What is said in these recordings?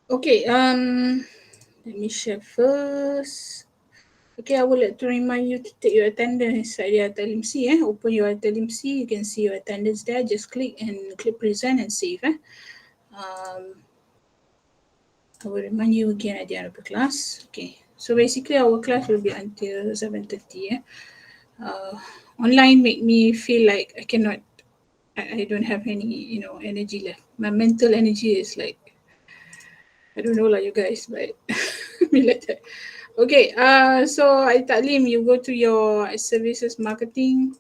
Okay, let me share first. Okay, I would like to remind you to take your attendance at your ITELMC. Open your ITELMC, you can see your attendance there. Just click and click present and save. I will remind you again at the end of the class. Okay, so basically our class will be until 7:30. Uh, Online make me feel like I cannot, I don't have any, energy left. My mental energy is like, I don't know like you guys, but me like that. Okay, so I Taklim, you go to your services marketing.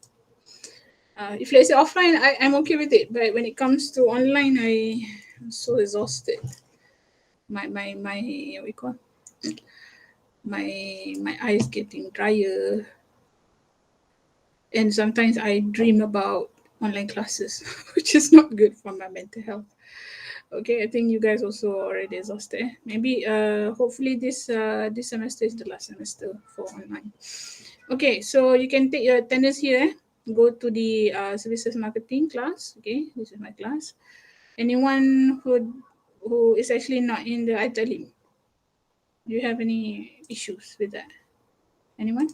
If let's say offline, I'm okay with it, but when it comes to online, I'm so exhausted. My what we call my eyes getting drier, and sometimes I dream about online classes, which is not good for my mental health. Okay, I think you guys also already exhausted. Maybe hopefully this semester is the last semester for online. Okay, so you can take your attendance here. Go to the services marketing class. Okay, this is my class. Anyone who is actually not in the ITALIM, do you have any issues with that? Anyone?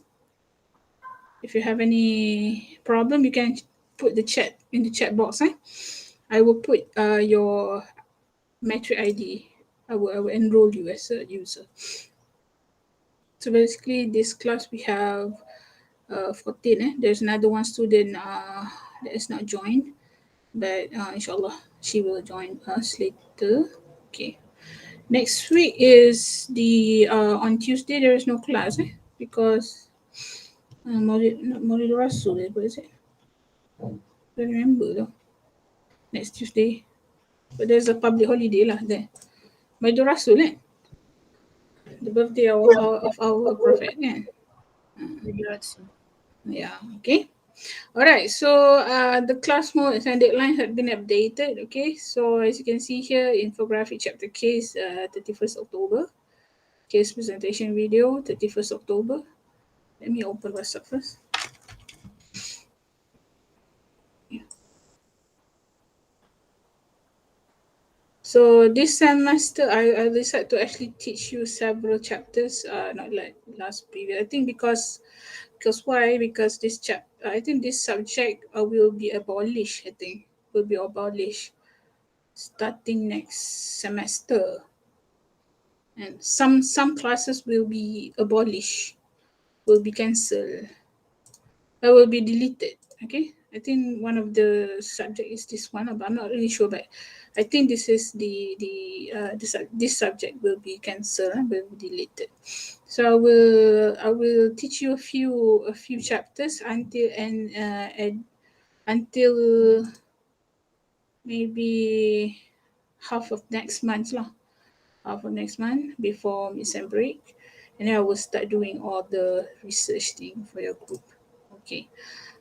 If you have any problem, you can put the chat in the chat box. I will put your metric ID. I will enroll you as a user. So basically, this class we have 14. There's another one student that is not joined, but inshallah she will join us later. Okay. Next week is the on Tuesday there is no class because Maulid Rasul, what is it? I don't remember though. Next Tuesday, but there's a public holiday lah there. Maulid Rasul the birthday of our prophet kan. Yeah, okay. All right, so the class mode and deadline have been updated. Okay, so as you can see here, infographic chapter case 31st October, case presentation video 31st October. Let me open WhatsApp first. Yeah. So this semester, I decided to actually teach you several chapters, not like last previous. I think because why? Because I think this subject will be abolished. I think will be abolished starting next semester, and some classes will be abolished, will be cancelled, or will be deleted. Okay, I think one of the subject is this one, but I'm not really sure. But I think this is this subject will be cancelled and will be deleted. So I will teach you a few chapters until maybe half of next month lah. Half of next month before mid-sem break, and then I will start doing all the research thing for your group. Okay,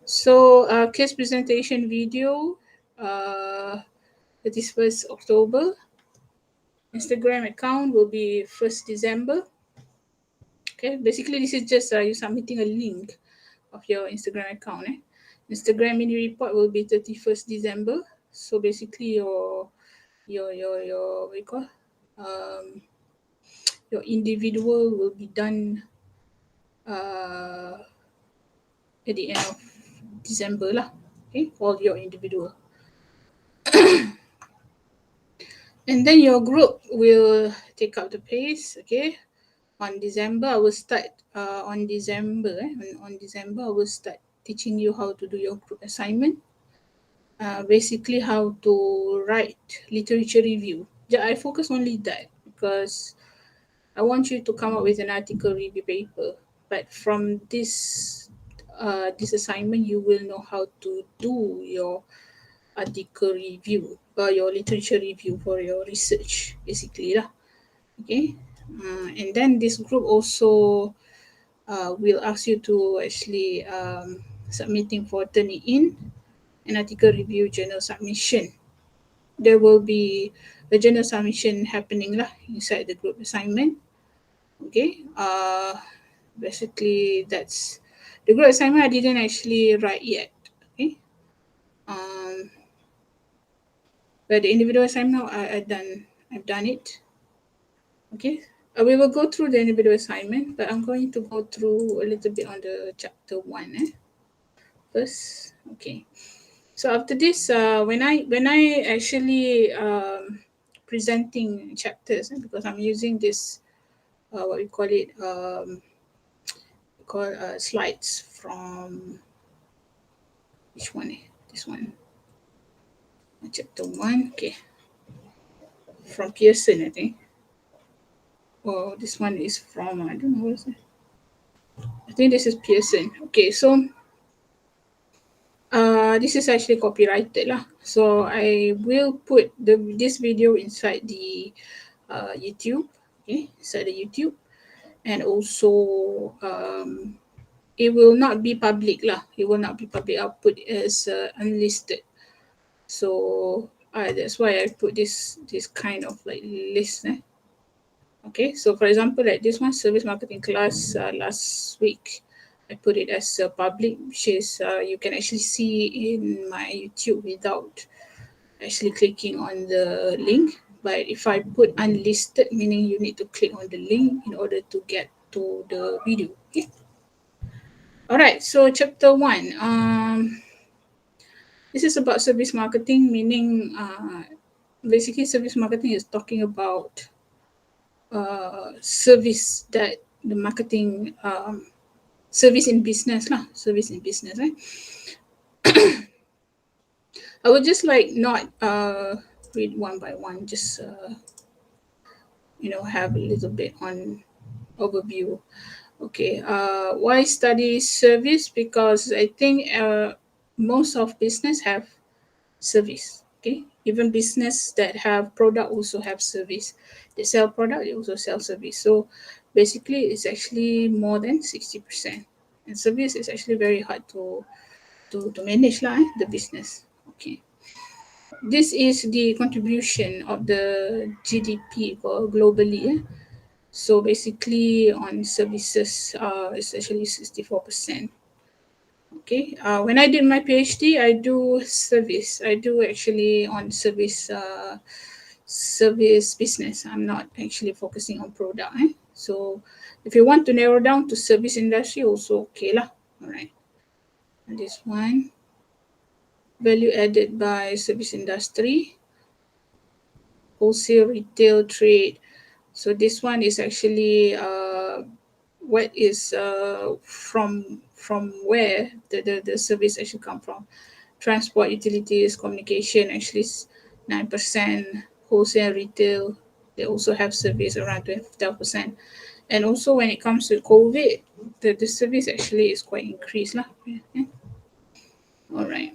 so case presentation video, uh, 31st October. Instagram account will be 1st December. Okay, basically this is just you submitting a link of your Instagram account. Instagram mini report will be 31st December. So basically your what you call um your individual will be done uh, at the end of December lah. Okay, all your individual. And then your group will take up the pace. Okay, on December I will start on December on December I will start teaching you how to do your group assignment. Basically how to write literature review. Yeah, I focus only that because I want you to come up with an article review paper. But from this assignment, you will know how to do your article review or your literature review for your research, basically lah. Okay, and then this group also will ask you to actually submitting for turning in an article review journal submission. There will be a journal submission happening lah inside the group assignment. Okay, basically that's the group assignment. I didn't actually write yet. Okay, but the individual assignment I've done it. Okay, we will go through the individual assignment, but I'm going to go through a little bit on the chapter 1 first. Okay, so after this, when I actually presenting chapters, because I'm using this what we call it call slides from which one? This one, chapter 1. Okay, from Pearson, I think. Oh, this one is from I don't know what is it. I think this is Pearson. Okay, so this is actually copyrighted lah. So I will put this video inside the YouTube. Okay, inside the YouTube, and also it will not be public lah. It will not be public. I'll put it as unlisted. So that's why I put this kind of like list. Okay, so for example, like this one, service marketing class last week, I put it as public, which is you can actually see in my YouTube without actually clicking on the link. But if I put unlisted, meaning you need to click on the link in order to get to the video. Okay. All right. So chapter 1. This is about service marketing, meaning basically service marketing is talking about service that the marketing service in business lah, service in business. I would just like not read one by one, just have a little bit on overview. Okay, why study service? Because I think most of business have service. Okay, even business that have product also have service. They sell product, they also sell service. So basically, it's actually more than 60%. And service is actually very hard to manage lah, the business. Okay. This is the contribution of the GDP globally. So basically, on services, it's actually 64%. Okay. When I did my PhD, I do service. I do actually on service business. I'm not actually focusing on product. So if you want to narrow down to service industry, also okay lah. All right. And this one, value added by service industry, wholesale, retail, trade. So this one is actually what is from where the service actually come from. Transport, utilities, communication actually is 9%. Wholesale, retail, they also have service around 12%. And also when it comes to COVID, the service actually is quite increased lah. Yeah. All right.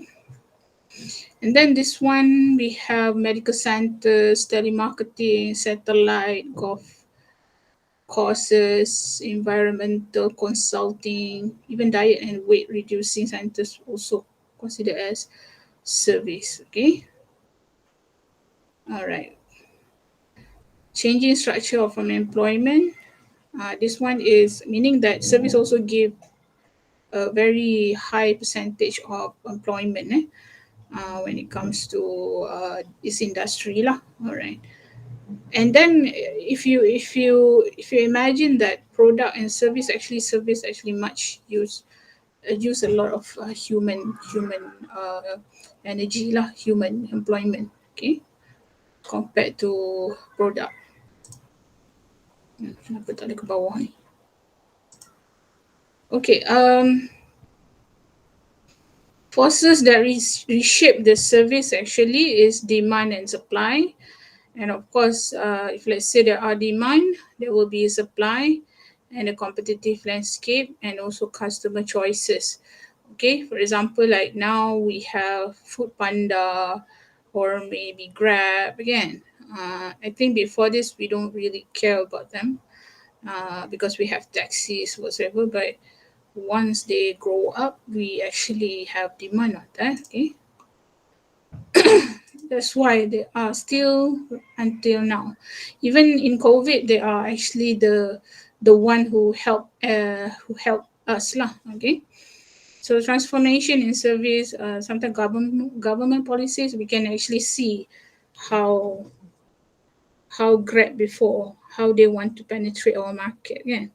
And then this one, we have medical centers, telemarketing, satellite, golf courses, environmental consulting, even diet and weight reducing centers also considered as service. Okay. All right. Changing structure of employment. This one is meaning that service also give a very high percentage of employment when it comes to this industry lah. All right. And then if you imagine that product and service actually much use a lot of human energy lah, human employment. Okay, compared to product. Kenapa tak ada ke bawah ni? Okay, forces that reshape the service actually is demand and supply. And of course, if let's say there are demand, there will be supply and a competitive landscape and also customer choices. Okay, for example, like now we have Food Panda or maybe Grab again. I think before this, we don't really care about them because we have taxis, whatever. But once they grow up, we actually have demand on that. Okay, that's why they are still until now. Even in COVID, they are actually the one who help us lah. Okay, so transformation in service, sometimes government policies, we can actually see how Grab before, how they want to penetrate our market again.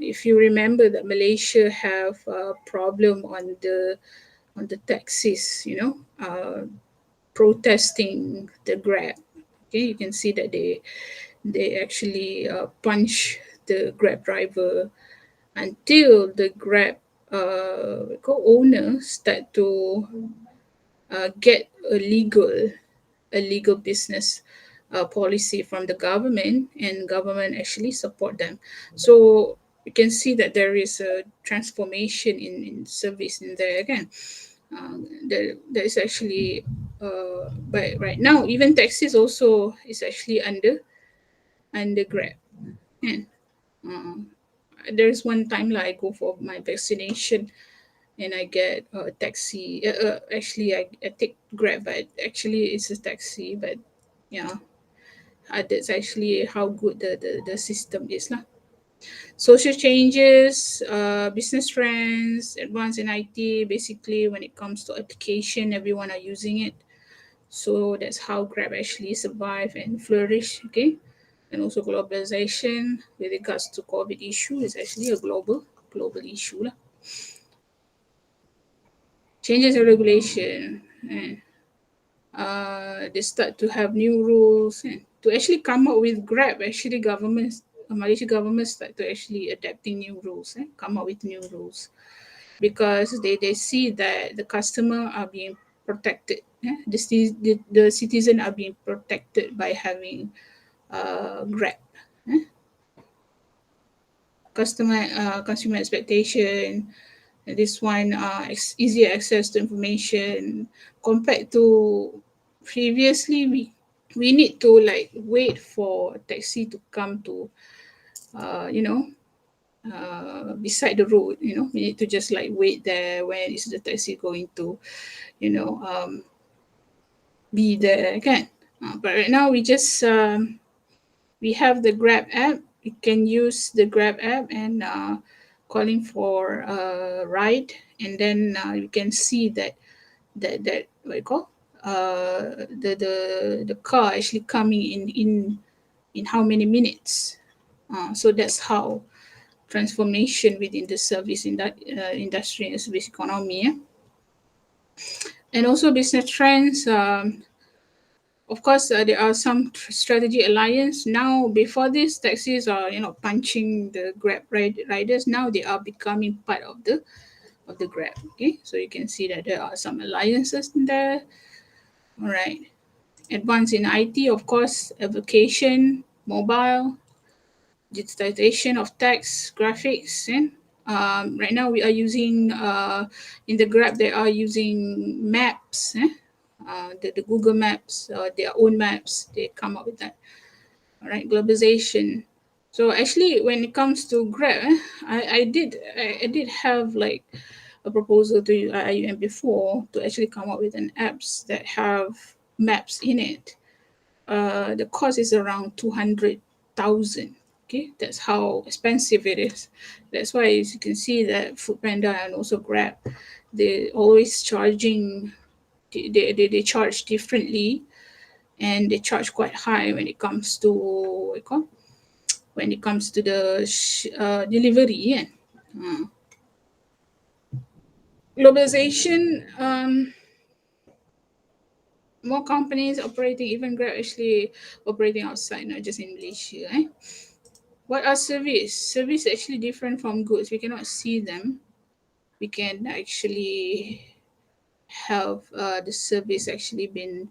If you remember that Malaysia have a problem on the taxis, protesting the Grab. Okay, you can see that they actually punch the Grab driver until the Grab co-owner start to get a legal business policy from the government, and government actually support them. So you can see that there is a transformation in service in there again. There is actually but right now even taxis also is actually under Grab. And there is one time like I go for my vaccination and I get a taxi. Actually, I take Grab, but actually it's a taxi. But yeah, that's actually how good the system is lah. Social changes, business trends, advance in IT. Basically, when it comes to application, everyone are using it. So that's how Grab actually survive and flourish. Okay, and also globalization with regards to COVID issue is actually a global issue lah. Changes in regulation. They start to have new rules and to actually come up with Grab. Actually, Malaysia government start to actually adapting new rules and come up with new rules because they see that the customer are being protected. The citizen are being protected by having Grab. Consumer expectation. This one easier access to information compared to previously we need to like wait for a taxi to come to uh, you know beside the road. We need to just like wait there, when is the taxi going to you know be there again. But right now we have the Grab app. You can use the Grab app and calling for a ride, and then you can see that what you call the car actually coming in how many minutes. So that's how transformation within the service in that industry and service economy. Yeah? And also business trends. Of course, there are some strategy alliance now. Before this, taxis are punching the Grab riders. Now they are becoming part of the Grab. Okay, so you can see that there are some alliances in there. All right, advance in IT, of course, application, mobile, digitization of text, graphics, and right now we are using in the Grab they are using maps. The Google Maps, their own maps, they come up with that. All right, globalization. So actually, when it comes to Grab, I did have like a proposal to IUM before to actually come up with an apps that have maps in it. The cost is around 200,000. Okay, that's how expensive it is. That's why, as you can see, that Foodpanda and also Grab, they always charging. They charge differently, and they charge quite high when it comes to what you call, when it comes to the delivery. Yeah. Uh, Globalization. More companies operating, even Grab actually operating outside, not just in Malaysia. What are service? Service is actually different from goods. We cannot see them. We can actually have the service actually been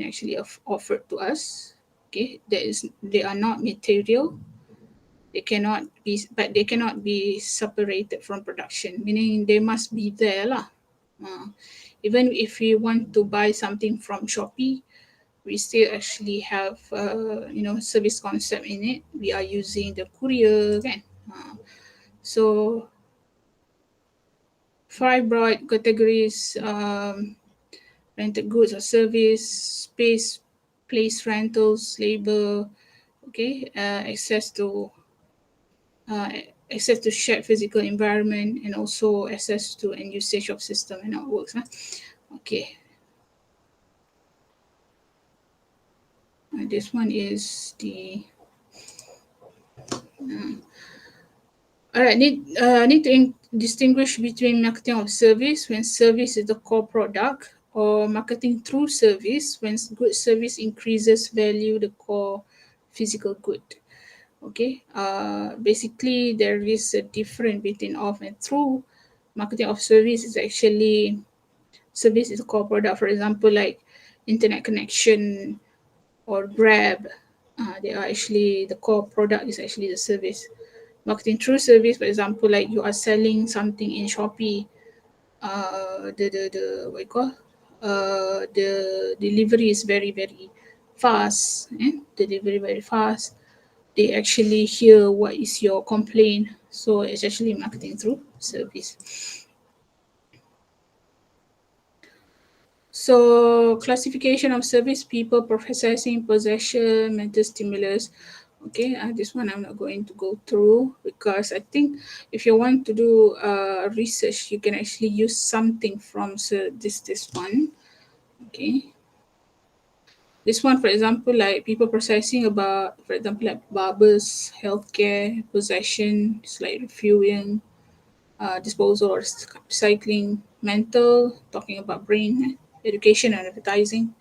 actually offered to us. Okay, they are not material. They cannot be, but they cannot be separated from production. Meaning they must be there lah. Even if we want to buy something from Shopee, we still actually have service concept in it. We are using the courier kan. So five broad categories: rented goods or service, space, place rentals, labor, okay, uh, access to shared physical environment, and also access to and usage of system and networks. Okay, this one is the All right, need to distinguish between marketing of service when service is the core product, or marketing through service when good service increases value the core physical good. Okay, basically there is a difference between off and through. Marketing of service is actually service is a core product. For example, like internet connection or Grab, they are actually the core product is actually the service. Marketing through service, for example, like you are selling something in Shopee, the what you call, the delivery is very fast, delivery very fast. They actually hear what is your complaint, so it's actually marketing through service. So classification of service: people, processing, possession, mental stimulus. Okay, this one I'm not going to go through because I think if you want to do research, you can actually use something from this one. Okay, this one, for example, like people processing about, for example, like barbers, healthcare, possession, it's like refueling, disposal or recycling. Mental, talking about brain, education and advertising.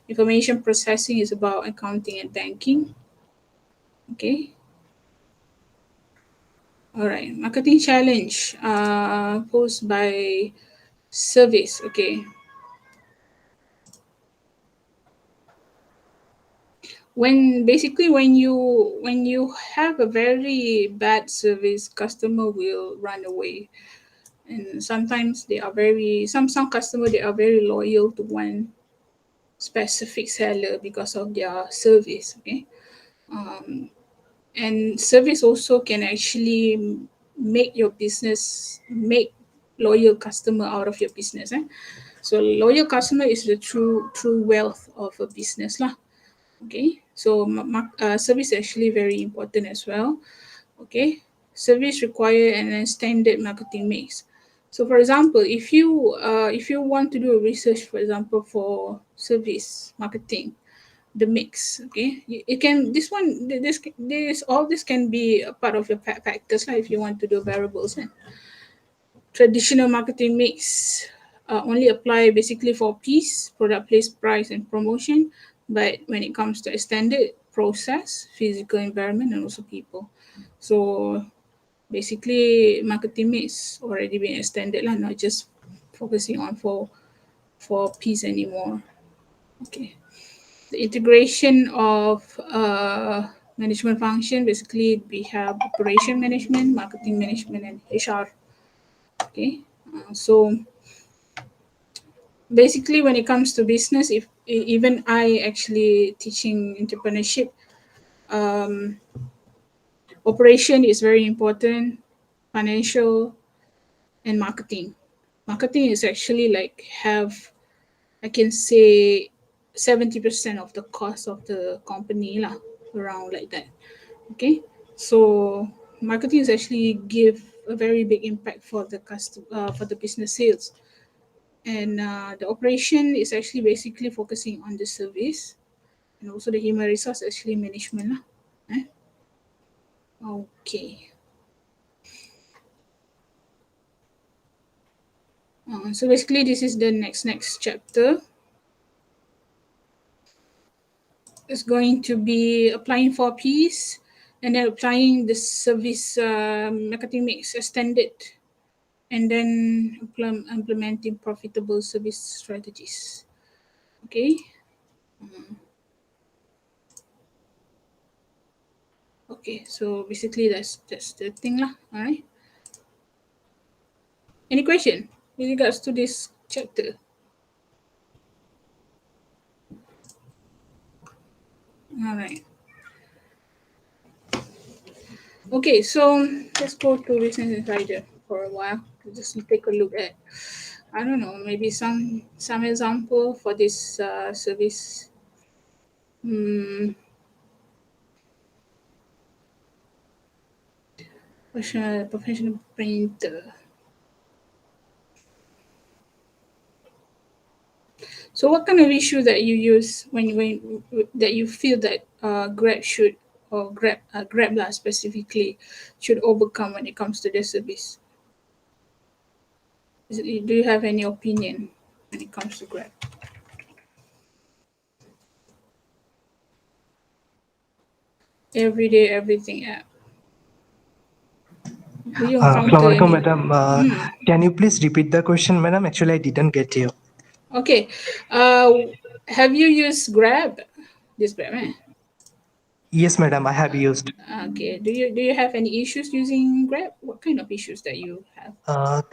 Information processing is about accounting and banking. Okay. All right. Marketing challenge posed by service. Okay. When you have a very bad service, customer will run away. And sometimes they are very some customer they are very loyal to one specific seller because of their service. Okay. And service also can actually make your business make loyal customer out of your business, so loyal customer is the true wealth of a business lah. Okay, so service is actually very important as well. Okay, service require an standard marketing mix. So for example, if you want to do a research, for example, for service marketing, the mix. Okay, it can this one this all this can be a part of your factors, like if you want to do variables. And traditional marketing mix only apply basically for piece, product, place, price, and promotion. But when it comes to a standard process, physical environment, and also people, so basically marketing mix already been extended lah, not just focusing on for piece anymore. Okay. The integration of management function, basically we have operation management, marketing management, and HR. Okay, so basically when it comes to business, if even I actually teaching entrepreneurship, um, operation is very important, financial, and marketing. Marketing is actually like have, I can say, 70% of the cost of the company lah, around like that. Okay, so marketing is actually give a very big impact for the for the business sales, and the operation is actually basically focusing on the service, and also the human resource actually management lah. Eh? Okay. So basically this is the next chapter. It's going to be applying for Ps, and then applying the service marketing mix extended, and then implementing profitable service strategies. Okay. Okay. So basically that's the thing lah. All right. Any question with regards to this chapter? All right. Okay. So let's go to Business Insider for a while to just take a look at, I don't know, maybe some example for this service. Professional printer. So what kind of issue that you use when that you feel that Grab should or Grab lah specifically should overcome when it comes to their service? Do you have any opinion when it comes to Grab? Everyday everything app. Do you encounter Assalamualaikum, any? madam. Can you please repeat the question, madam? Actually, I didn't get you. Okay. Have you used Grab? This Grab, eh? Yes, madam, I have used. Okay. Do you have any issues using Grab? What kind of issues that you have?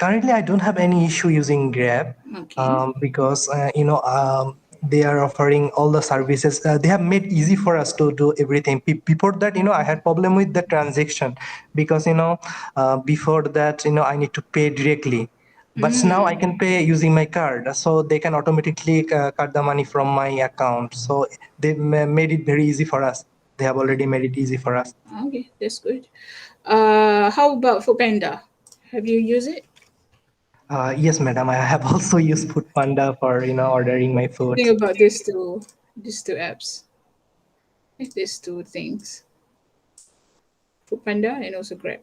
Currently, I don't have any issue using Grab Okay. because they are offering all the services. They have made easy for us to do everything. Before that, I had problem with the transaction because before that, I need to pay directly. But now I can pay using my card, so they can automatically cut the money from my account. So they made it very easy for us. They have already made it easy for us. Okay, that's good. How about Foodpanda? Have you used it? Yes, madam. I have also used Food Panda for ordering my What do you food. think about these two apps? These two things, Foodpanda and also Grab.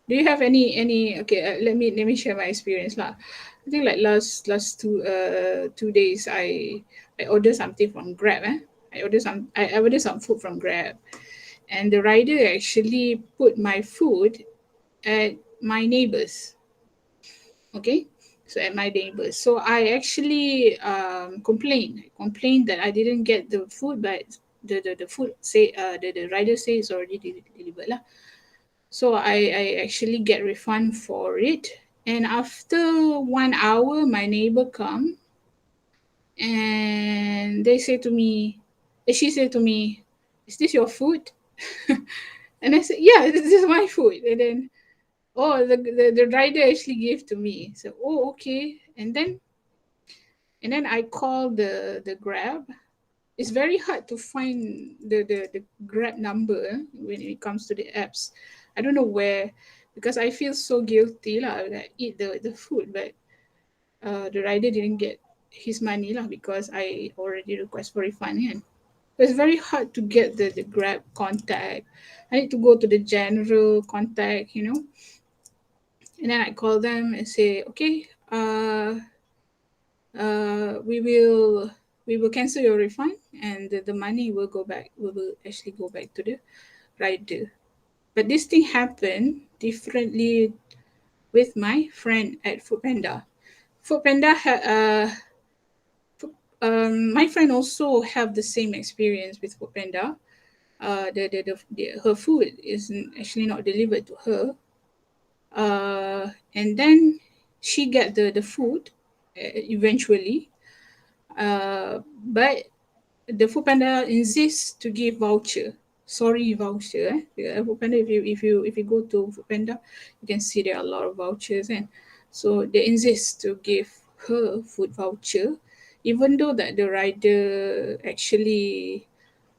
Do you have any? Okay, let me share my experience lah. I think like last 2 days, I ordered something from Grab. I ordered some food from Grab, and the rider actually put my food at my neighbors. Okay, so at my neighbors. So I actually complained that I didn't get the food, but the food say the rider says it's already delivered lah. So I actually get refund for it. And after 1 hour, my neighbor come and she said to me, "Is this your food?" And I said, "Yeah, this is my food." And then, oh, the rider actually gave to me. So, oh, okay. And then I called the Grab. It's very hard to find the Grab number when it comes to the apps. I don't know where, because I feel so guilty lah that I eat the food, but the rider didn't get his money lah because I already request for refund. Kan? So it's very hard to get the Grab contact. I need to go to the general contact. And then I call them and say, okay, we will cancel your refund, and the money will go back. We will actually go back to the rider. But this thing happened differently with my friend at Foodpanda. Foodpanda, my friend also have the same experience with Foodpanda. Her food is actually not delivered to her, and then she get the food eventually, but the Foodpanda insists to give voucher. Sorry, voucher. Foodpanda, if you go to Foodpanda, you can see there are a lot of vouchers, and so they insist to give her food voucher, even though that the rider actually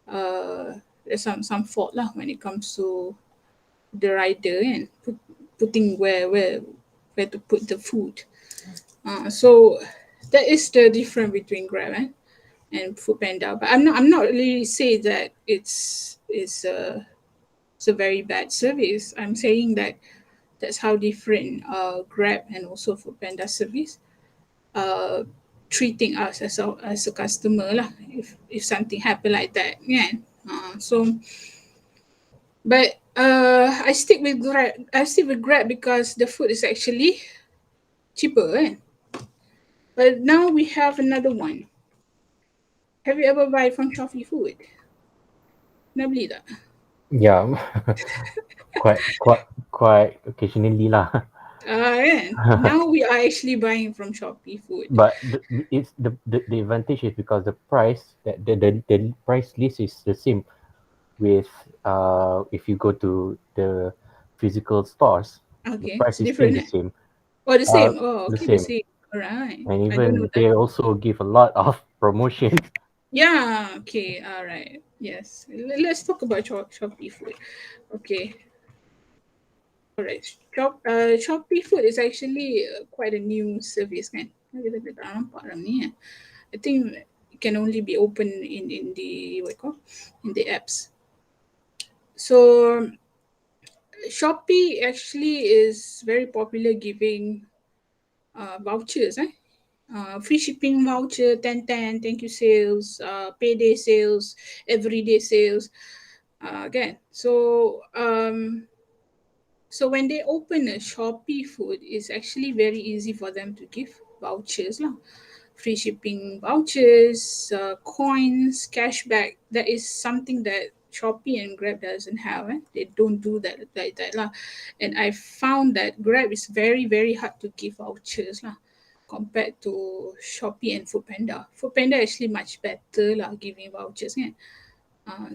there's some fault lah when it comes to the rider and putting where to put the food. So that is the difference between Grab and Foodpanda. But I'm not really say that it's a very bad service. I'm saying that that's how different Grab and also Foodpanda service uh treating us as a customer lah. If something happen like that, yeah. So, but I stick with Grab. I stick with Grab because the food is actually cheaper. But now we have another one. Have you ever buy from Shopee Food? Pernah beli tak? Yeah, quite occasionally lah. Kan? Now we are actually buying from Shopee Food. But it's the advantage is because the price that the price list is the same with if you go to the physical stores, the Okay, price it's is still different. the same. Oh, the same. Oh, The okay, the same, same. Alright. and I don't know even that. they also give a lot of promotions. Yeah, okay, alright. Yes. Let's talk about Shopee Food. Okay. Alright. Shopee Food is actually quite a new service kan. Kita tak nampak dalam ni kan. I think can only be open in the in the apps. So Shopee actually is very popular giving vouchers, free shipping voucher, 10/10, thank you sales, payday sales, everyday sales. Again, so when they open a Shopee food, it's actually very easy for them to give vouchers lah. Free shipping vouchers, coins, cashback. That is something that Shopee and Grab doesn't have. They don't do that like that lah. And I found that Grab is very very hard to give vouchers lah, compared to Shopee and Foodpanda. Foodpanda actually much better lah giving vouchers kan.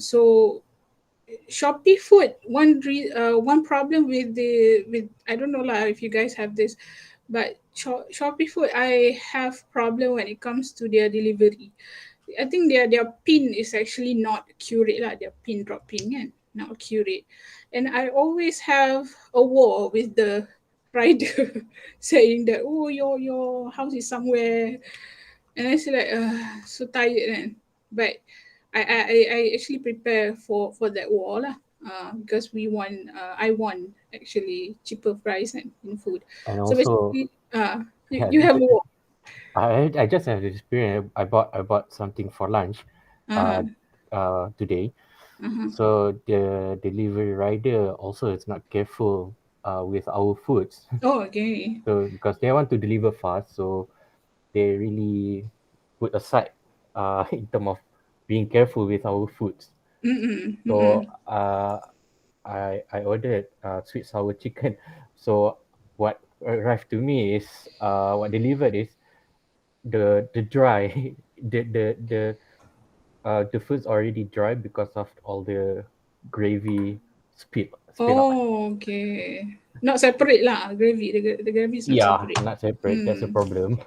So Shopee food, one problem with I don't know lah if you guys have this, but Shopee food I have problem when it comes to their delivery. I think their pin is actually not accurate lah. Their pin drop pin kan, not accurate, and I always have a war with the rider saying that, oh, your house is somewhere, and I say like so tired kan. But I actually prepare for that war lah. Because I won actually cheaper price and in food. And So also, basically, yeah, you have a war. I just have the experience. I bought something for lunch, today. Uh-huh. So the delivery rider also is not careful with our foods. Oh, okay. So because they want to deliver fast, so they really put aside in terms of being careful with our foods. Mm-mm, So mm-mm. I ordered sweet sour chicken. So what arrived to me is what delivered is the dry the food's already dry because of all the gravy spill out. Oh, okay. Not separate lah, gravy. The gravy is not Yeah, separate. not separate. That's a problem.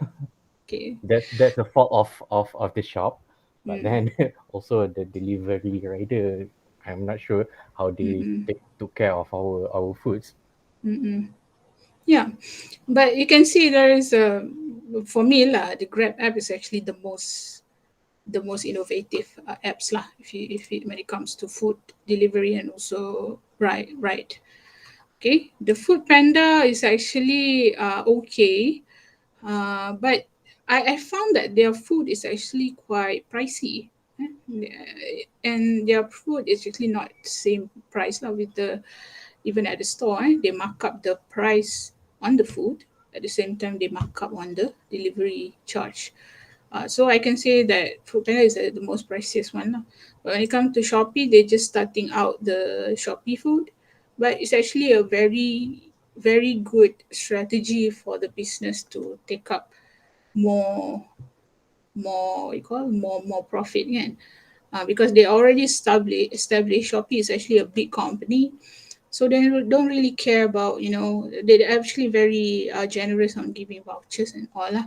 Okay. That's the fault of the shop. But Mm. then also the delivery rider, I'm not sure how they Mm-mm. took care of our foods. Mm-mm. Yeah, but you can see there is for me lah, the Grab app is actually the most innovative apps lah. When it comes to food delivery and also right. Okay, the Food Panda is actually okay, but I found that their food is actually quite pricey. And their food is actually not the same price lah with the even at the store. They mark up the price on the food, at the same time they mark up on the delivery charge. So I can say that Foodpanda is the most priciest one lah. But when it comes to Shopee, they're just starting out the Shopee food, but it's actually a very very good strategy for the business to take up more more profit kan. Because they already established Shopee is actually a big company, so they don't really care about, they're actually very generous on giving vouchers and all lah.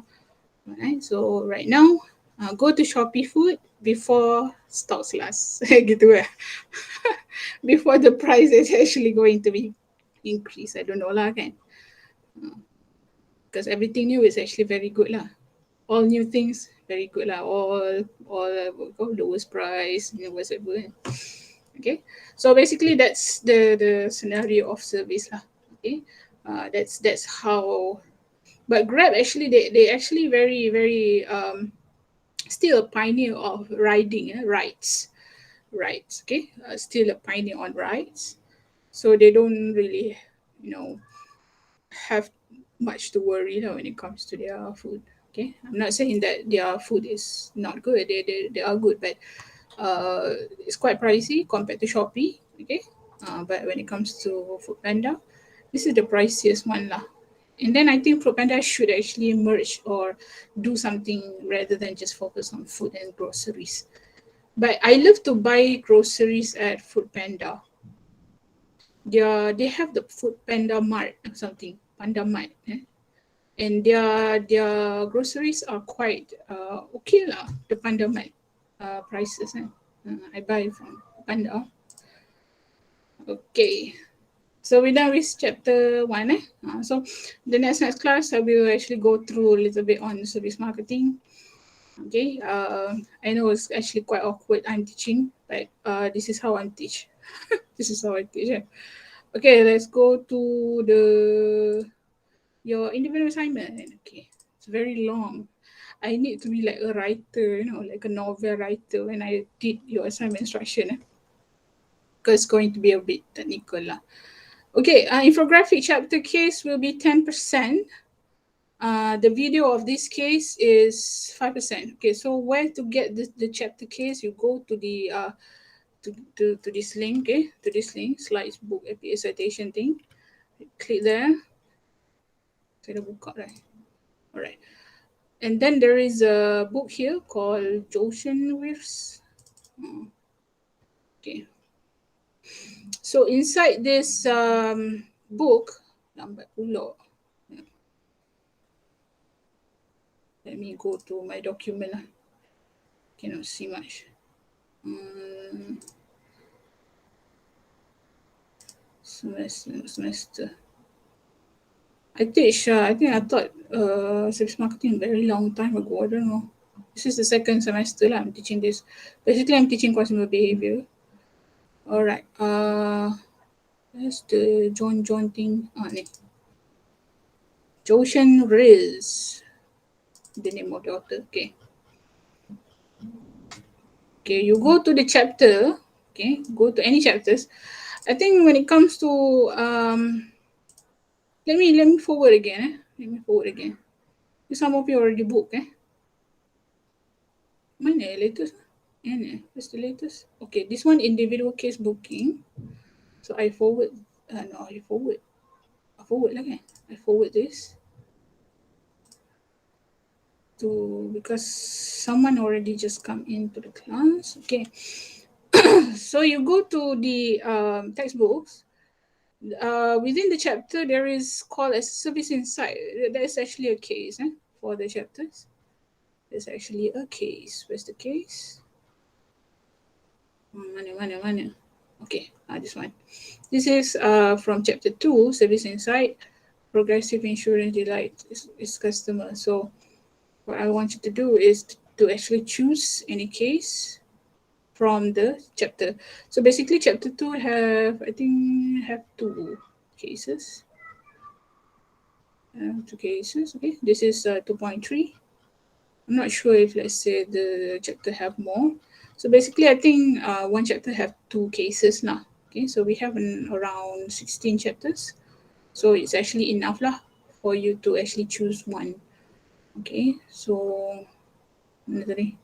Right, so right now, go to Shopee food before stocks last gitu before the price is actually going to be increased. I don't know lah kan, because everything new is actually very good lah. All new things very good lah. All lowest price, whatever kan. Okay, so basically that's the scenario of service lah. Okay, that's how. But Grab actually they actually very very still a pioneer of riding, rides. Okay, still a pioneer on rides, so they don't really have much to worry when it comes to their food. Okay, I'm not saying that their food is not good. They are good, but it's quite pricey compared to Shopee. Okay, but when it comes to Foodpanda, this is the priciest one lah. And then I think Foodpanda should actually merge or do something rather than just focus on food and groceries. But I love to buy groceries at Foodpanda. They have the Foodpanda Mart or something, Panda Mart, and their groceries are quite okay lah. The Panda Mart prices, I buy from Panda. Okay. So we're done with chapter 1. So the next class I will actually go through a little bit on service marketing. Okay, I know it's actually quite awkward. I'm teaching, but this is how I teach. This is how I teach. Okay, let's go to your individual assignment. Okay, it's very long. I need to be like a writer, like a novel writer when I did your assignment instruction. Because it's going to be a bit technical lah. Okay, infographic chapter case will be 10%. The video of this case is 5%. Okay, so where to get the chapter case? You go to the to this link, okay, to this link, slides book APA citation thing. Click there. Saya dah buka dah. Alright. And then there is a book here called Joshen Weirs. Okay. So inside this book, lambat pula. Let me go to my document lah. Cannot see much. Semester. I teach, I think I taught service marketing a very long time ago. I don't know. This is the second semester lah. I'm teaching this. Basically, I'm teaching consumer behavior. Alright. Where's the John thing? Ni. Joshen Riz. The name of the author. Okay. Okay, you go to the chapter. Okay, go to any chapters. I think when it comes to let me forward again. Let me forward again. Some of you already booked. Mana latest? What's the latest? Okay, this one individual case booking. So I forward. No, I forward. I forward lah kan? I forward this to because someone already just come into the class. Okay. So you go to the textbooks. Within the chapter, there is called as service insight. That is actually a case for the chapters. There's actually a case. Where's the case? Mana. Okay, this one. This is from chapter 2, service insight, progressive insurance delight is customer. So what I want you to do is to actually choose any case from the chapter. So basically chapter 2 have 2 cases. 2 cases. Okay, this is 2.3. I'm not sure if let's say the chapter have more. So basically I think one chapter have 2 cases now. Okay, so we have around 16 chapters. So it's actually enough lah for you to actually choose one. Okay, so mana tadi?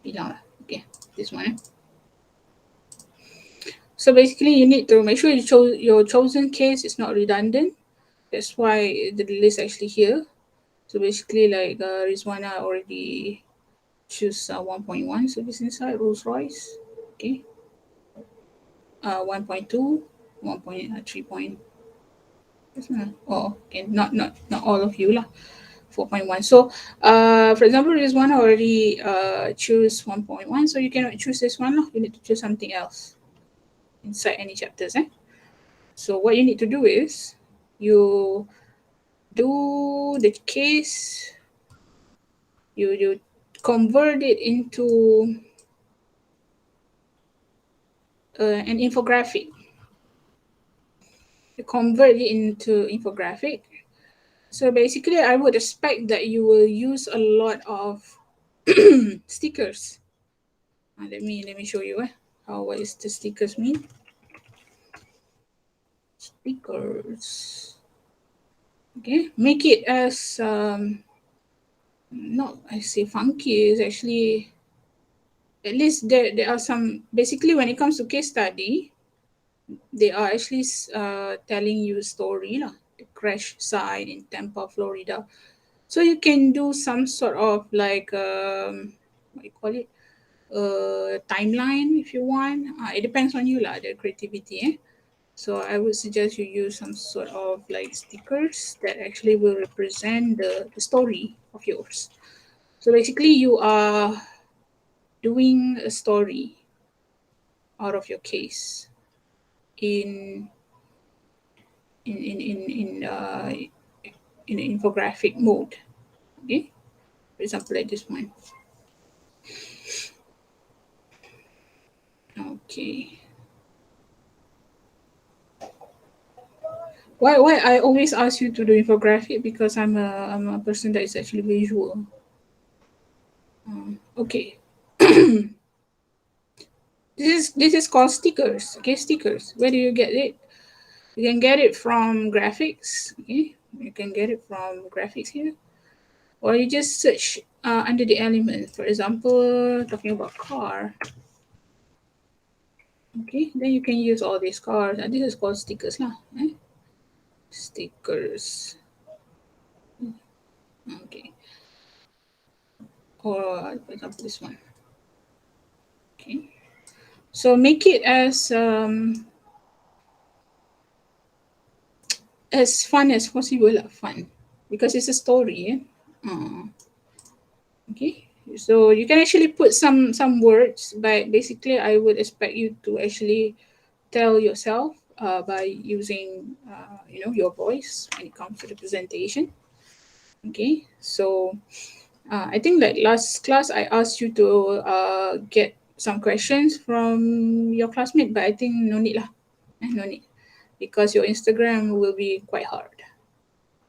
Bilang lah. Okay, this one. So basically you need to make sure your chosen case is not redundant. That's why the list actually here. So basically like Rizwana already choose 1.1 service inside Rolls Royce. Okay. 1.2, 1.3. Oh, okay. Not all of you lah. 4.1. So, for example, this one already choose 1.1, so you cannot choose this one. You need to choose something else inside any chapters. So what you need to do is you do the case, you convert it into an infographic. You convert it into infographic. So basically, I would expect that you will use a lot of stickers. Let me show you what is the stickers mean. Stickers. Okay, make it as not I say funky. Is actually at least there are some. Basically, when it comes to case study, they are actually telling you a story lah. The crash site in Tampa, Florida. So you can do some sort of like what you call it, timeline if you want. It depends on you lah, the creativity. So I would suggest you use some sort of like stickers that actually will represent the story of yours. So basically you are doing a story out of your case in in infographic mode. Okay. For example, like this one. Okay. Why I always ask you to do infographic, because I'm a person that is actually visual. Okay. This is called stickers. Okay, stickers. Where do you get it? You can get it from graphics. Okay, you can get it from graphics here, or you just search under the element. For example, talking about car. Okay, then you can use all these cars. And this is called stickers lah. Stickers. Okay. Or for example, this one. Okay. So make it as fun as possible lah. Fun, because it's a story. Okay. So you can actually put some words, but basically I would expect you to actually tell yourself by using your voice when it comes to the presentation. Okay. So I think like last class I asked you to get some questions from your classmate, but I think no need lah. No need, because your Instagram will be quite hard.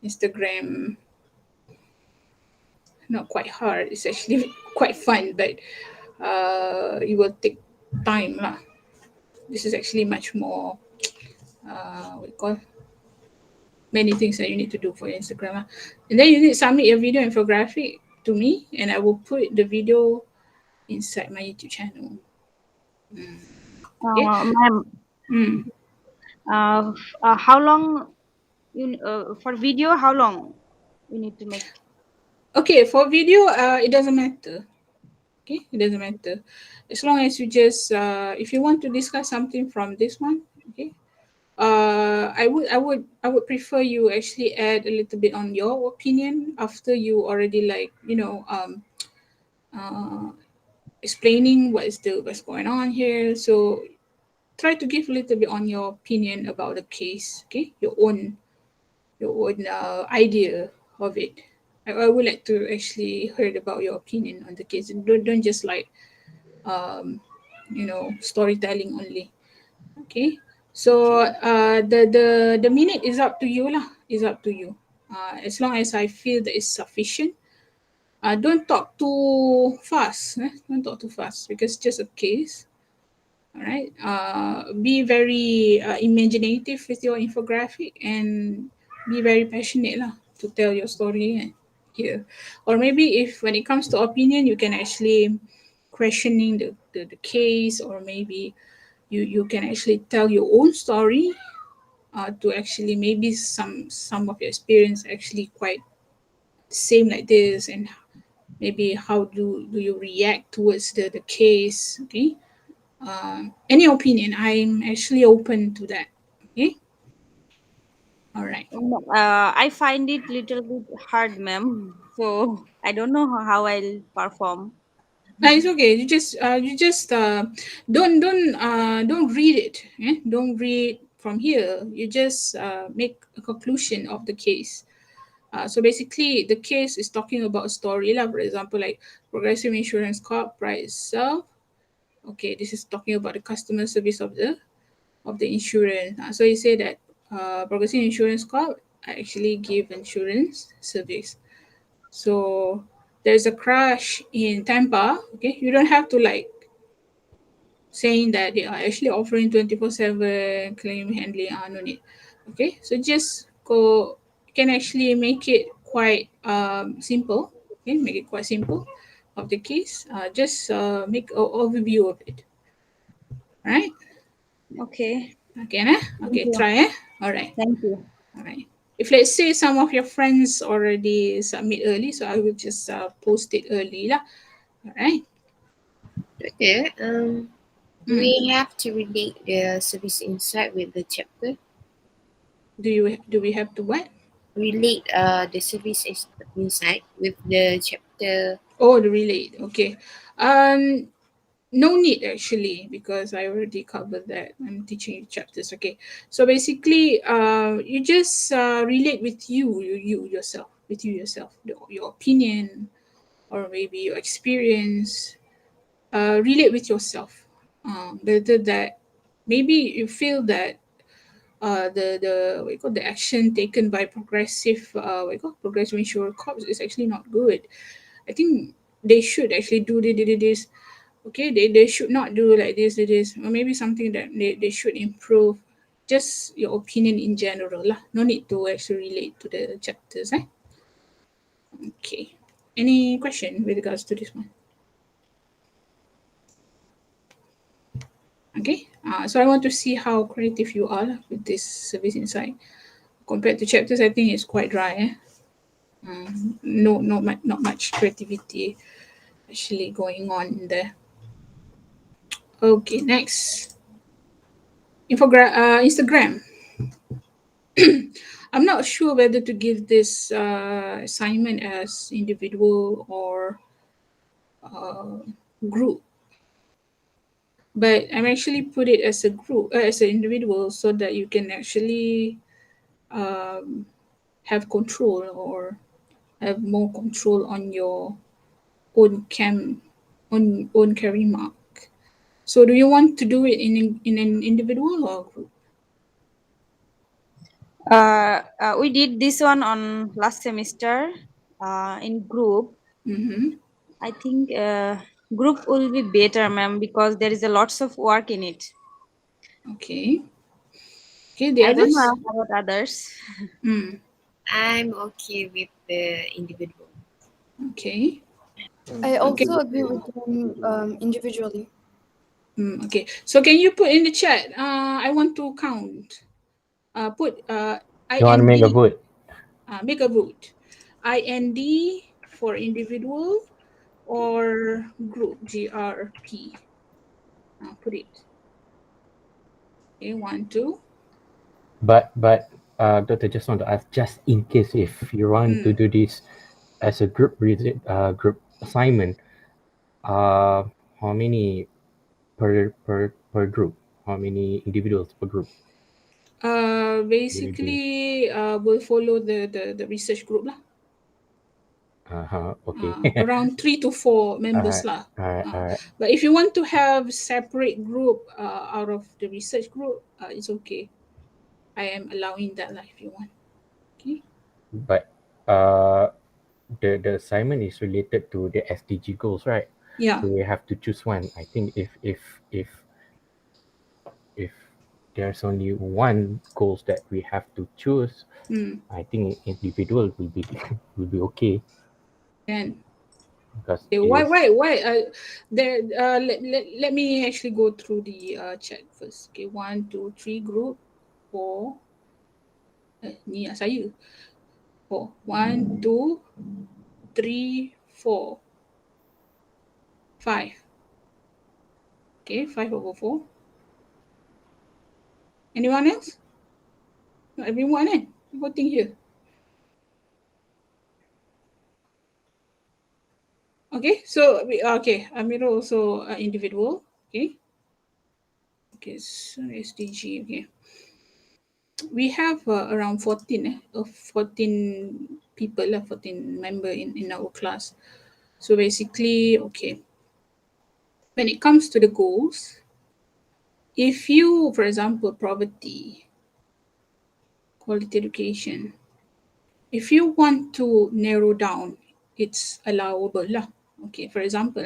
Instagram, not quite hard. It's actually quite fun, but it will take time lah. This is actually much more what you call, many things that you need to do for your Instagram lah. And then you need to submit your video infographic to me, and I will put the video inside my YouTube channel. Okay. Ma'am, Mm. how long for video? How long you need to make? Okay, for video, it doesn't matter. Okay, it doesn't matter, as long as you just if you want to discuss something from this one. Okay, I would prefer you actually add a little bit on your opinion after you already explaining what's going on here. So try to give a little bit on your opinion about the case. Okay, your own idea of it. I would like to actually heard about your opinion on the case. Don't just like storytelling only. Okay. So the minute is up to you lah. Is up to you. As long as I feel that is sufficient. Don't talk too fast. Don't talk too fast, because it's just a case. All right. Be very imaginative with your infographic, and be very passionate lah to tell your story here. Or maybe if when it comes to opinion, you can actually questioning the case, or maybe you can actually tell your own story to actually maybe some of your experience actually quite same like this, and maybe how do you react towards the case. Okay, any opinion, I'm actually open to that. Okay, all right. I find it little bit hard, ma'am. So I don't know how I'll perform. It's okay. You just don't read it. Don't read from here. You just make a conclusion of the case. So basically, the case is talking about a story lah. For example, like Progressive Insurance Corp price itself. Okay, this is talking about the customer service of the insurance. So you say that Progressive Insurance Corp actually give insurance service. So there's a crash in Tampa. Okay, you don't have to like saying that they are actually offering 24/7 claim handling. No need. Okay, so just go. You can actually make it quite simple. Okay, make it quite simple of the case. Just make an overview of it. Right? Okay. Okay, nah? Okay, you. try. All right. Thank you. All right. If let's say some of your friends already submit early, so I will just post it early lah. All right. Okay. Do we have to relate the service insight with the chapter? Do we have to what? Relate the service insight with the chapter. Oh, the relate. Okay. No need actually, because I already covered that. I'm teaching you chapters. Okay. So basically, you just relate with you yourself, your opinion or maybe your experience. Relate with yourself. Better that maybe you feel that the what you call the action taken by progressive what you call progressive insurer corps is actually not good. I think they should actually do this. Okay, they should not do like this, or maybe something that they should improve. Just your opinion in general lah. No need to actually relate to the chapters. Okay. Any question with regards to this one? Okay. So I want to see how creative you are lah with this service insight. Compared to chapters, I think it's quite dry. No, not much creativity actually going on in there. Okay, next. Instagram. I'm not sure whether to give this assignment as individual or group, but I'm actually put it as a group, as an individual, so that you can actually um, have control or have more control on your own carry mark. So, do you want to do it in an individual or group? We did this one on last semester in group. Mm-hmm. I think group will be better, ma'am, because there is a lots of work in it. Okay. Okay, the I don't others? know about others. Mm, I'm okay with the individual. okay. I also agree with them individually. Okay. So can you put in the chat? I want to count. Put You want to make a IND. vote? Make a vote. IND for individual or group GRP. Put it. Okay, 1, 2. But Doctor, just want to ask, just in case if you want to do this as a group group assignment, how many per group? How many individuals per group? Basically, we'll follow the research group lah. Okay. Around 3 to 4 members lah. Alright. But if you want to have separate group out of the research group, it's okay. I am allowing that lah if you want. Okay. But the assignment is related to the SDG goals, right? Yeah. So we have to choose one. I think if there's only one goals that we have to choose, I think individual will be okay. Then Because why there let me actually go through the chat first. Okay, 1, 2, 3 group, 4. Ni saya. 4. 1, 2, 3, 4. 5. Okay, 5 over 4. Anyone else? Not everyone, eh? Voting here. Okay, so okay, Amira also individual. Okay. Okay, so SDG. Okay, we have around 14 of 14 people, 14 member in our class. So basically, okay, when it comes to the goals, if you, for example, poverty, quality education, if you want to narrow down, it's allowable lah. Okay, for example,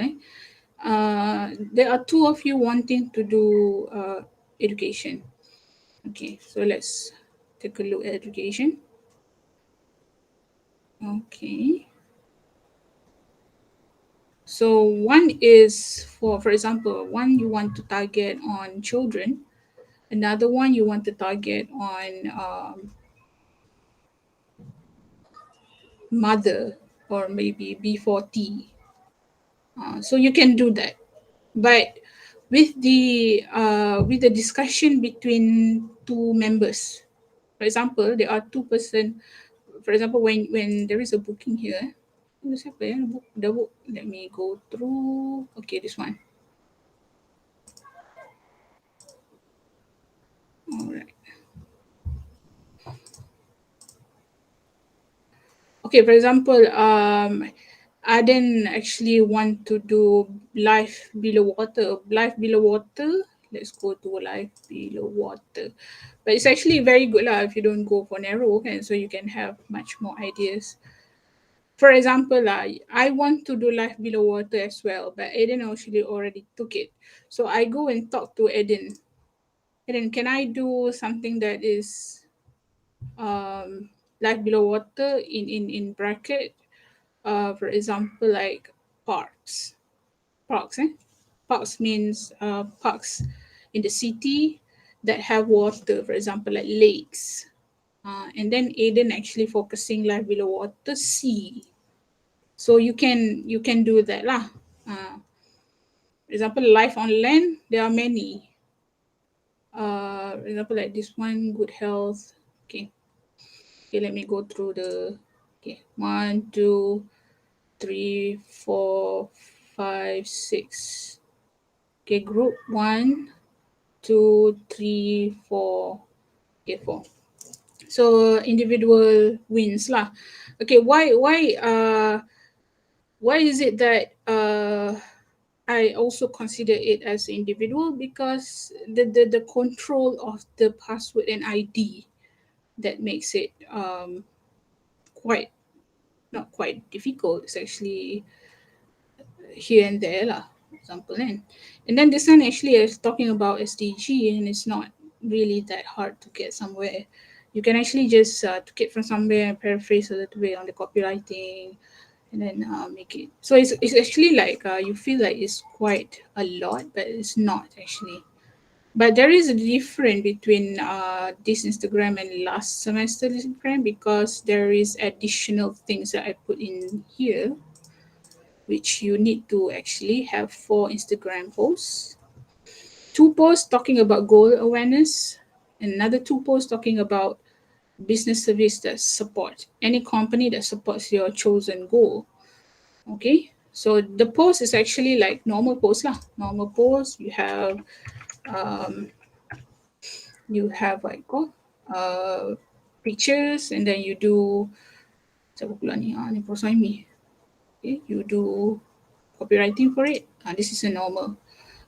there are 2 of you wanting to do education. Okay, so let's take a look at education. Okay. So one is for example, one you want to target on children, another one you want to target on mother or maybe B40. So you can do that, but with the discussion between 2 members. For example, there are 2 person. For example, when there is a booking here, siapa book? Let me go through. Okay, this one. All right. Okay, for example, I didn't actually want to do life below water. Life below water. Let's go to life below water. But it's actually very good lah if you don't go for narrow, and so you can have much more ideas. For example, I want to do life below water as well, but Eden actually already took it. So I go and talk to Eden. Eden, can I do something that is life below water in bracket? For example, like parks. Parks, eh? Parks means parks in the city that have water, for example, like lakes. And then Aiden actually focusing life below water, sea. So you can do that lah. For example, life on land, there are many. For example, like this one, good health. Okay. Okay, let me go through the. Okay, 1, 2, 3, 4, 5, 6. Okay, group 1, 2, 3, 4. Okay, 4. So individual wins lah. Okay, why is it that I also consider it as individual? Because the control of the password and ID that makes it quite not quite difficult. It's actually here and there lah, for example. And then this one actually is talking about SDG, and it's not really that hard to get somewhere. You can actually just take it from somewhere and paraphrase a little bit on the copywriting, and then make it. So it's actually like you feel like it's quite a lot, but it's not actually. But there is a difference between this Instagram and last semester Instagram, because there is additional things that I put in here, which you need to actually have 4 Instagram posts. 2 posts talking about goal awareness, and another 2 posts talking about business service that support any company that supports your chosen goal. Okay, so the post is actually like normal post lah. Normal post, you have like pictures, and then you do okay, you do copywriting for it. This is a normal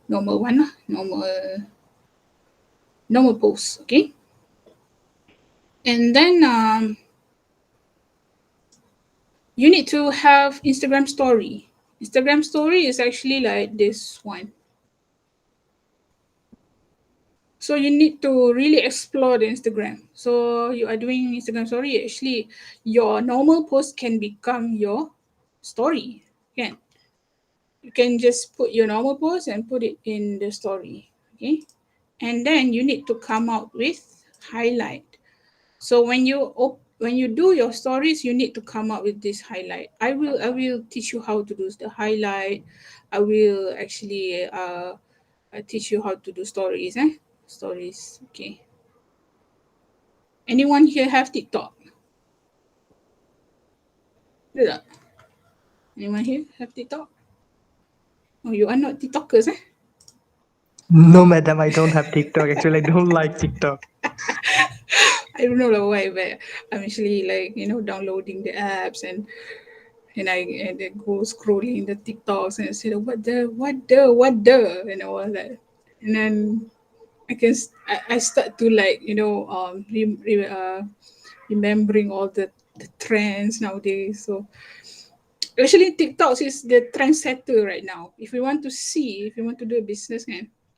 one lah, normal post. Okay, and then you need to have Instagram story. Instagram story is actually like this one. So you need to really explore the Instagram. So you are doing Instagram story, actually your normal post can become your story. You can just put your normal post and put it in the story. Okay, and then you need to come out with highlight. So when you do your stories, you need to come up with this highlight. I will teach you how to do the highlight. I will actually teach you how to do stories. Stories. Okay. Anyone here have TikTok? Yeah. Anyone here have TikTok? Oh, you are not TikTokers, eh? No, madam, I don't have TikTok. Actually, I don't like TikTok. I don't know why, but I'm actually like, downloading the apps and I go scrolling the TikToks and say, what the, and all that. And then I start to like, remembering all the trends nowadays. So actually TikTok is the trendsetter right now. If you want to do a business,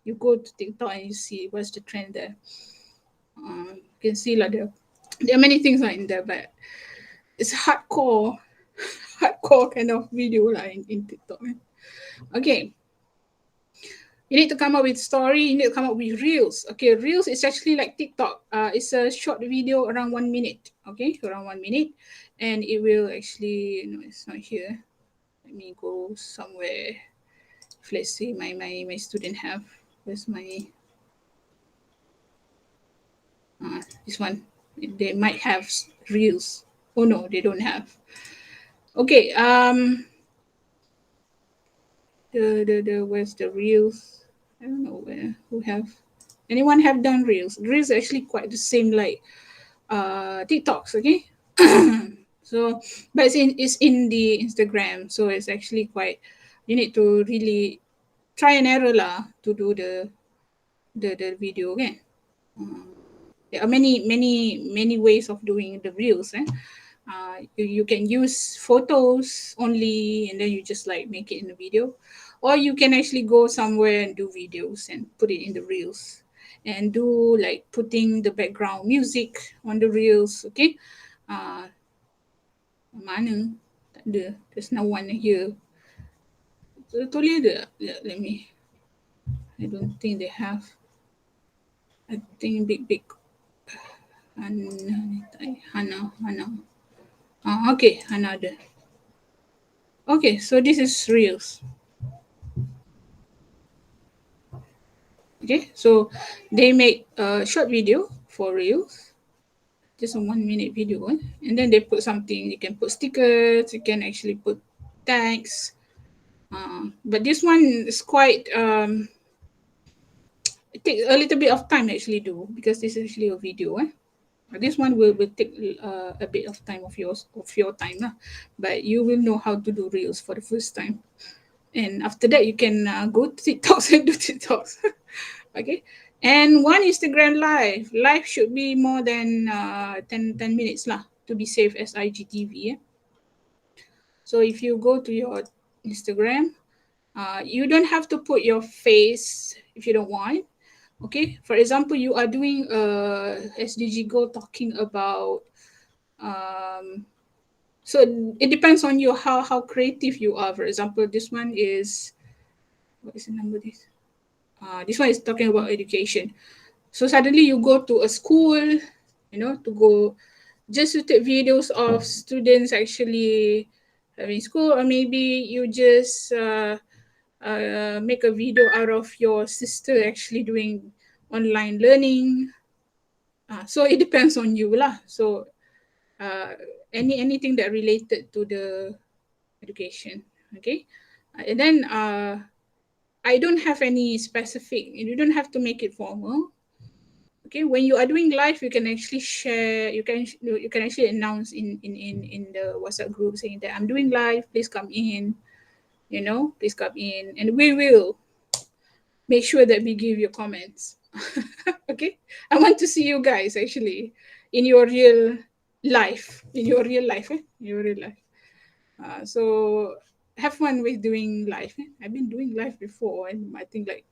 you go to TikTok and you see what's the trend there. You can see like there are many things like in there, but it's hardcore kind of video like in TikTok. Okay. You need to come up with story. You need to come up with reels. Okay, reels is actually like TikTok. It's a short video around 1 minute. Okay, around 1 minute, and it will actually it's not here. Let me go somewhere. If let's say my student have, where's my this one? They might have reels. Oh no, they don't have. Okay. The where's the reels? I don't know who have. Anyone have done reels? Reels are actually quite the same like TikToks. Okay. So, but it's in the Instagram, so it's actually quite. You need to really try and error lah to do the video, okay? There are many ways of doing the reels. You can use photos only, and then you just like make it in a video, or you can actually go somewhere and do videos and put it in the reels, and do like putting the background music on the reels. Okay, mana tak ada, there's no one here. Tulis ada. Let me. I don't think they have. I think big Hana. Okay, Hana ada. Okay, so this is reels. Okay, so they make a short video for reels, just a 1 minute video, and then they put something. You can put stickers, you can actually put tags. But this one is quite it takes a little bit of time actually do, because this is actually a video. This one will take a bit of time of your time lah, but you will know how to do reels for the first time, and after that you can go to TikToks and do TikToks. Okay, and one Instagram live should be more than 10 minutes lah, to be safe as IGTV. So if you go to your Instagram, you don't have to put your face if you don't want. Okay, for example, you are doing a SDG goal talking about so it depends on you how creative you are. For example, this one is, what is the number this? This one is talking about education. So suddenly you go to a school, to go just to take videos of students actually having school, or maybe you just make a video out of your sister actually doing online learning. So it depends on you lah. So anything that related to the education, okay? And then I don't have any specific, you don't have to make it formal. Okay, when you are doing live, you can actually share, you can actually announce in the WhatsApp group saying that I'm doing live, please come in, please come in, and we will make sure that we give you comments. Okay, I want to see you guys actually in your real life, so have fun with doing live. I've been doing live before, and I think like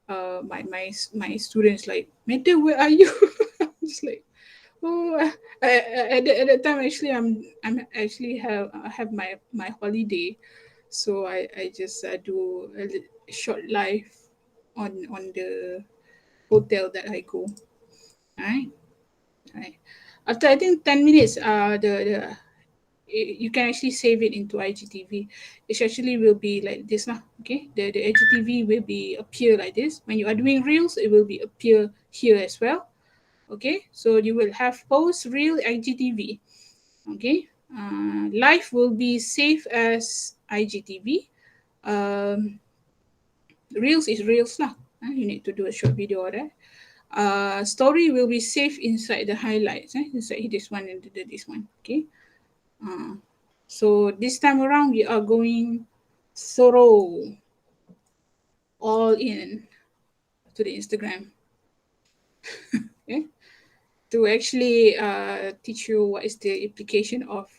my students like, Meta, where are you? I'm just like, oh, at that time actually I'm actually have my holiday, so I just do a short live on the hotel that I go. Alright. After I think 10 minutes, you can actually save it into IGTV. It actually will be like this now. Okay, the IGTV will be appear like this. When you are doing reels, it will be appear here as well. Okay, so you will have post reel IGTV. Okay, live will be saved as IGTV. Reels is reels lah. You need to do a short video or that. Story will be saved inside the highlights. Inside this one and this one. Okay. So this time around we are going thorough all in to the Instagram. Okay. To actually teach you what is the implication of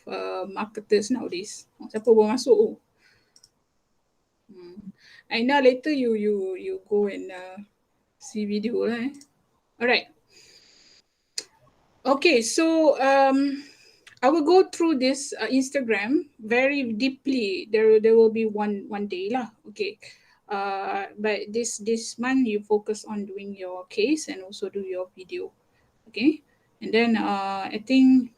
marketers nowadays. Siapa baru masuk? I know later you go and see video lah. Alright. Okay, so I will go through this Instagram very deeply. There will be one day lah. Okay, but this month you focus on doing your case and also do your video. Okay, and then I think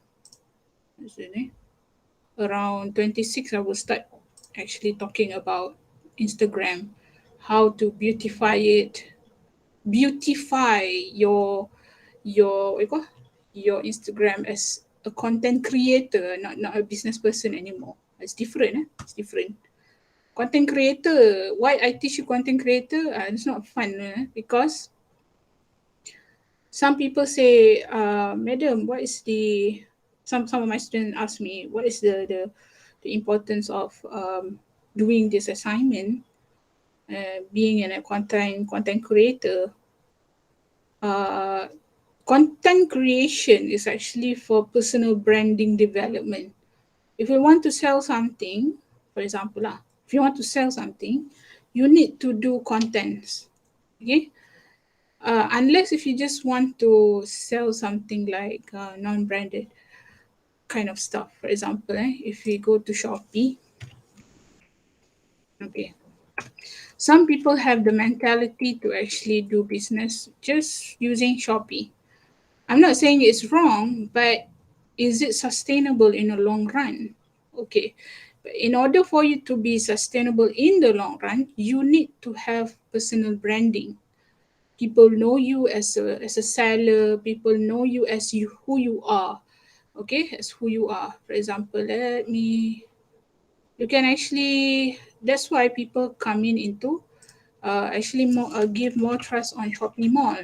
around 26 I will start actually talking about Instagram, how to beautify it, beautify your your Instagram as a content creator, not a business person anymore. It's different. It's different. Content creator. Why I teach you content creator? It's not fun because some people say, Madam, what is the some of my students ask me, what is the importance of doing this assignment, being a content creator. Content creation is actually for personal branding development. If you want to sell something, for example, if you want to sell something, you need to do contents. Okay. Unless if you just want to sell something like non-branded kind of stuff. For example, if we go to Shopee, okay, some people have the mentality to actually do business just using Shopee. I'm not saying it's wrong, but is it sustainable in the long run? Okay. But in order for you to be sustainable in the long run, you need to have personal branding. People know you as a seller, people know you as who you are. Okay, as who you are. For example, you can actually, that's why people come into actually more give more trust on Shopee Mall,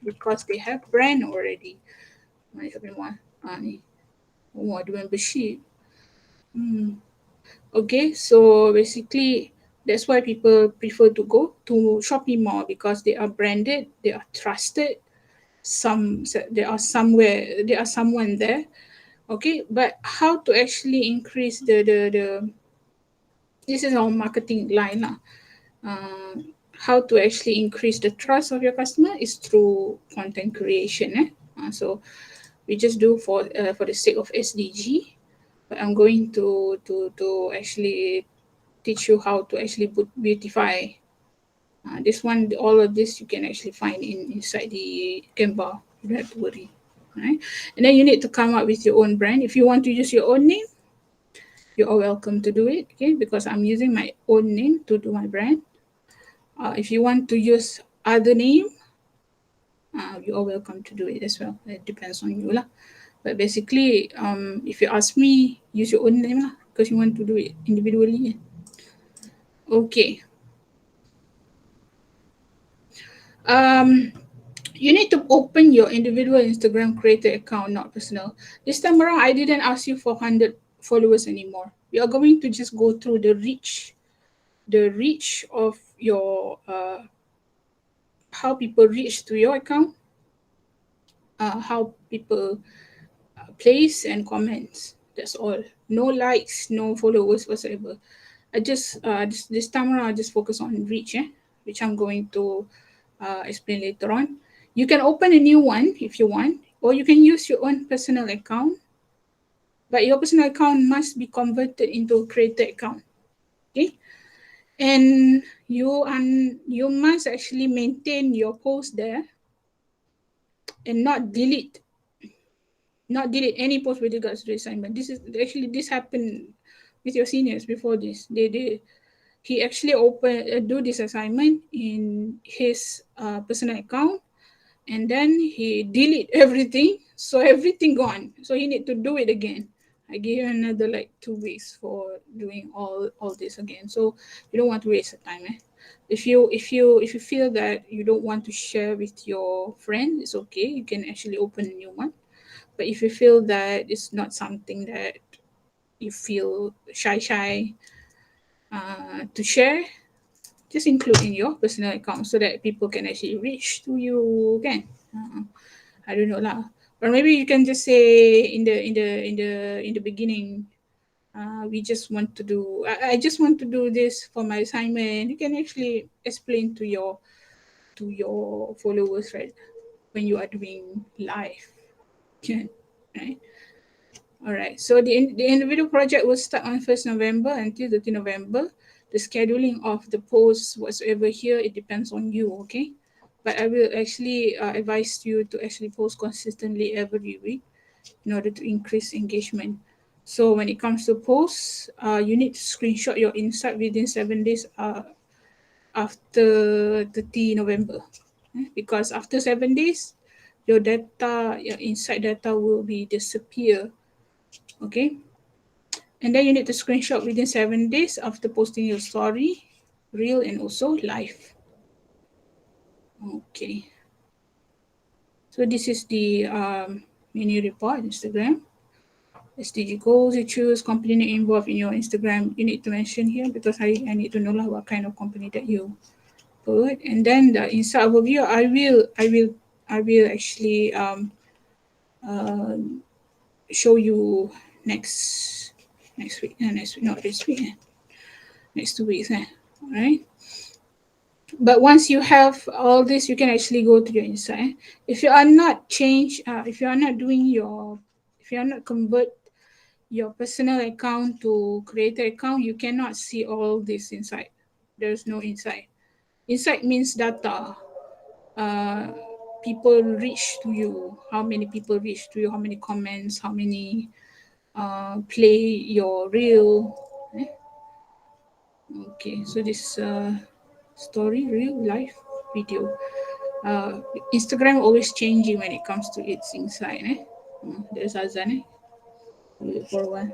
because they have brand already. Shopee Mall, ni, ada membership. Okay, so basically that's why people prefer to go to Shopee Mall, because they are branded, they are trusted. There are someone there. Okay, but how to actually increase the this is our marketing line now. How to actually increase the trust of your customer is through content creation. So we just do for the sake of SDG. But I'm going to actually teach you how to actually beautify. This one, all of this you can actually find inside the Canva. You don't have to worry. Right? And then you need to come up with your own brand. If you want to use your own name, you are welcome to do it. Okay, because I'm using my own name to do my brand. If you want to use other name, you are welcome to do it as well. It depends on you lah. But basically, if you ask me, use your own name lah, because you want to do it individually. Okay. You need to open your individual Instagram creator account, not personal. This time around, I didn't ask you for 100 followers anymore. We are going to just go through the reach of your how people reach to your account, how people place and comments. That's all. No likes, no followers whatsoever. I just this time around I just focus on reach, which I'm going to explain later on. You can open a new one if you want, or you can use your own personal account. But your personal account must be converted into a creator account. Okay, and you must actually maintain your post there and not delete any post with regards to the assignment. This happened with your seniors before this. He actually do this assignment in his personal account, and then he delete everything, so everything gone. So he need to do it again. I gave him another like 2 weeks for doing all this again. So you don't want to waste the time. If you feel that you don't want to share with your friend, it's okay. You can actually open a new one. But if you feel that it's not something that you feel shy to share, just include in your personal account so that people can actually reach to you again. I don't know lah. Or maybe you can just say in the beginning, we just want to do. I just want to do this for my assignment. You can actually explain to your followers, right, when you are doing live. Right. All right. So the individual project will start on 1st November until 30 November. The scheduling of the posts, whatsoever here, it depends on you. Okay. But I will actually advise you to actually post consistently every week in order to increase engagement. So when it comes to posts, you need to screenshot your insight within 7 days after 30 November. Because after 7 days, your insight data will be disappear. Okay. And then you need to screenshot within 7 days after posting your story, reel, and also live. Okay. So this is the mini report Instagram. SDG goals you choose, company name involved in your Instagram, you need to mention here because I need to know what kind of company that you put. And then the inside overview, I will actually show you next week. Next week, not this week. Next 2 weeks. All right. But once you have all this, you can actually go to your insight. If you are not if you are not doing if you are not convert your personal account to creator account, you cannot see all this inside. There's no insight. Insight means data. People reach to you, how many people reach to you, how many comments, how many play your reel. Okay, so this story, real life video. Instagram always changing when it comes to its insight. There's Azan. Wait for a while.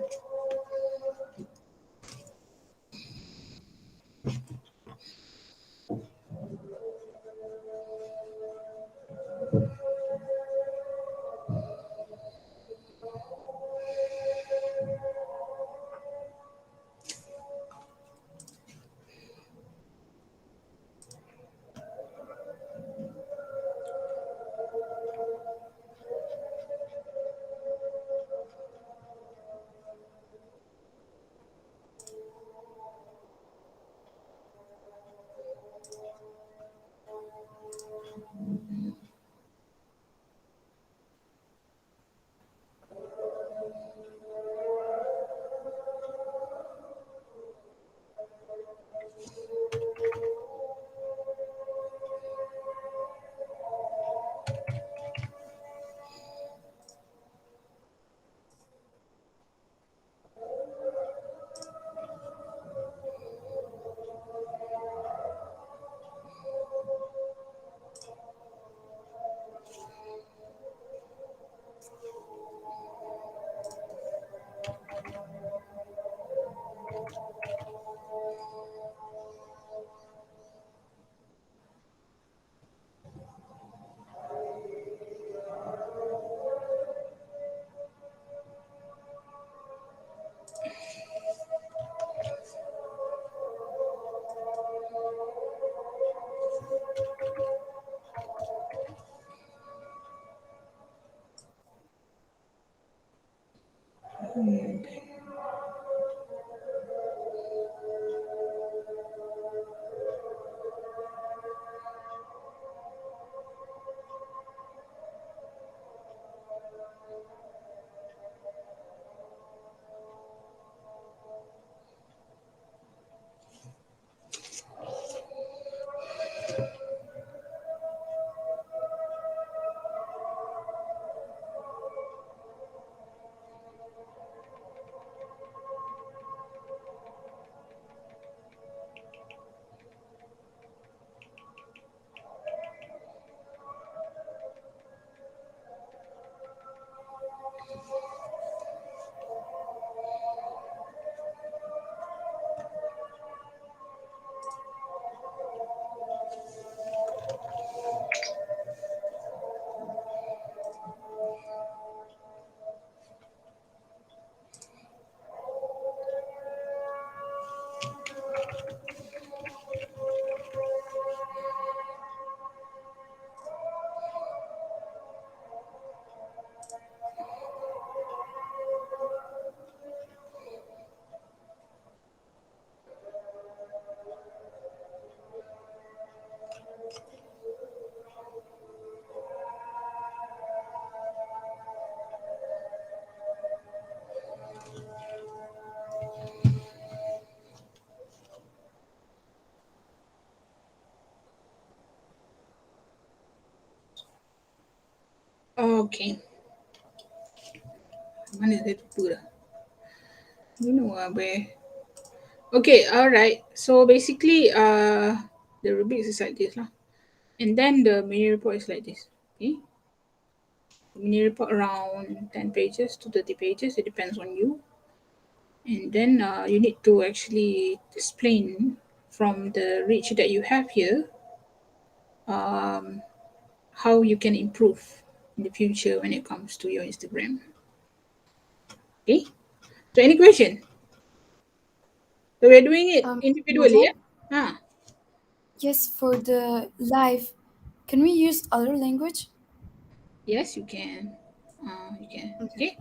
Okay. Mana saya lupa dah. You know where. Okay, all right. So basically, the rubrics is like this lah. And then the mini report is like this. Okay. Mini report around 10 pages to 30 pages. It depends on you. And then you need to actually explain from the reach that you have here how you can improve in the future when it comes to your Instagram. Okay. So any question? So we're doing it Um, individually, Mama? yeah? Yes, for the live, can we use other language? Yes, you can. You can. Okay. Okay.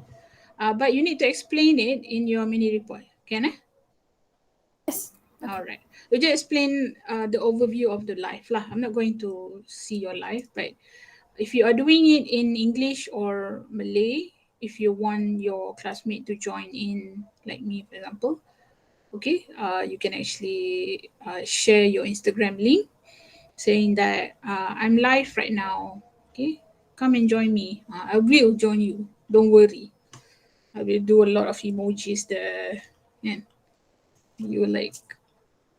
But you need to explain it in your mini report. Can I? Yes. Okay. All right. You just explain the overview of the life lah. I'm not going to see your life, but if you are doing it in English or Malay, if you want your classmate to join in, like me, for example, okay, you can actually share your Instagram link saying that I'm live right now. Okay, come and join me. I will join you. Don't worry. I will do a lot of emojis there, and you like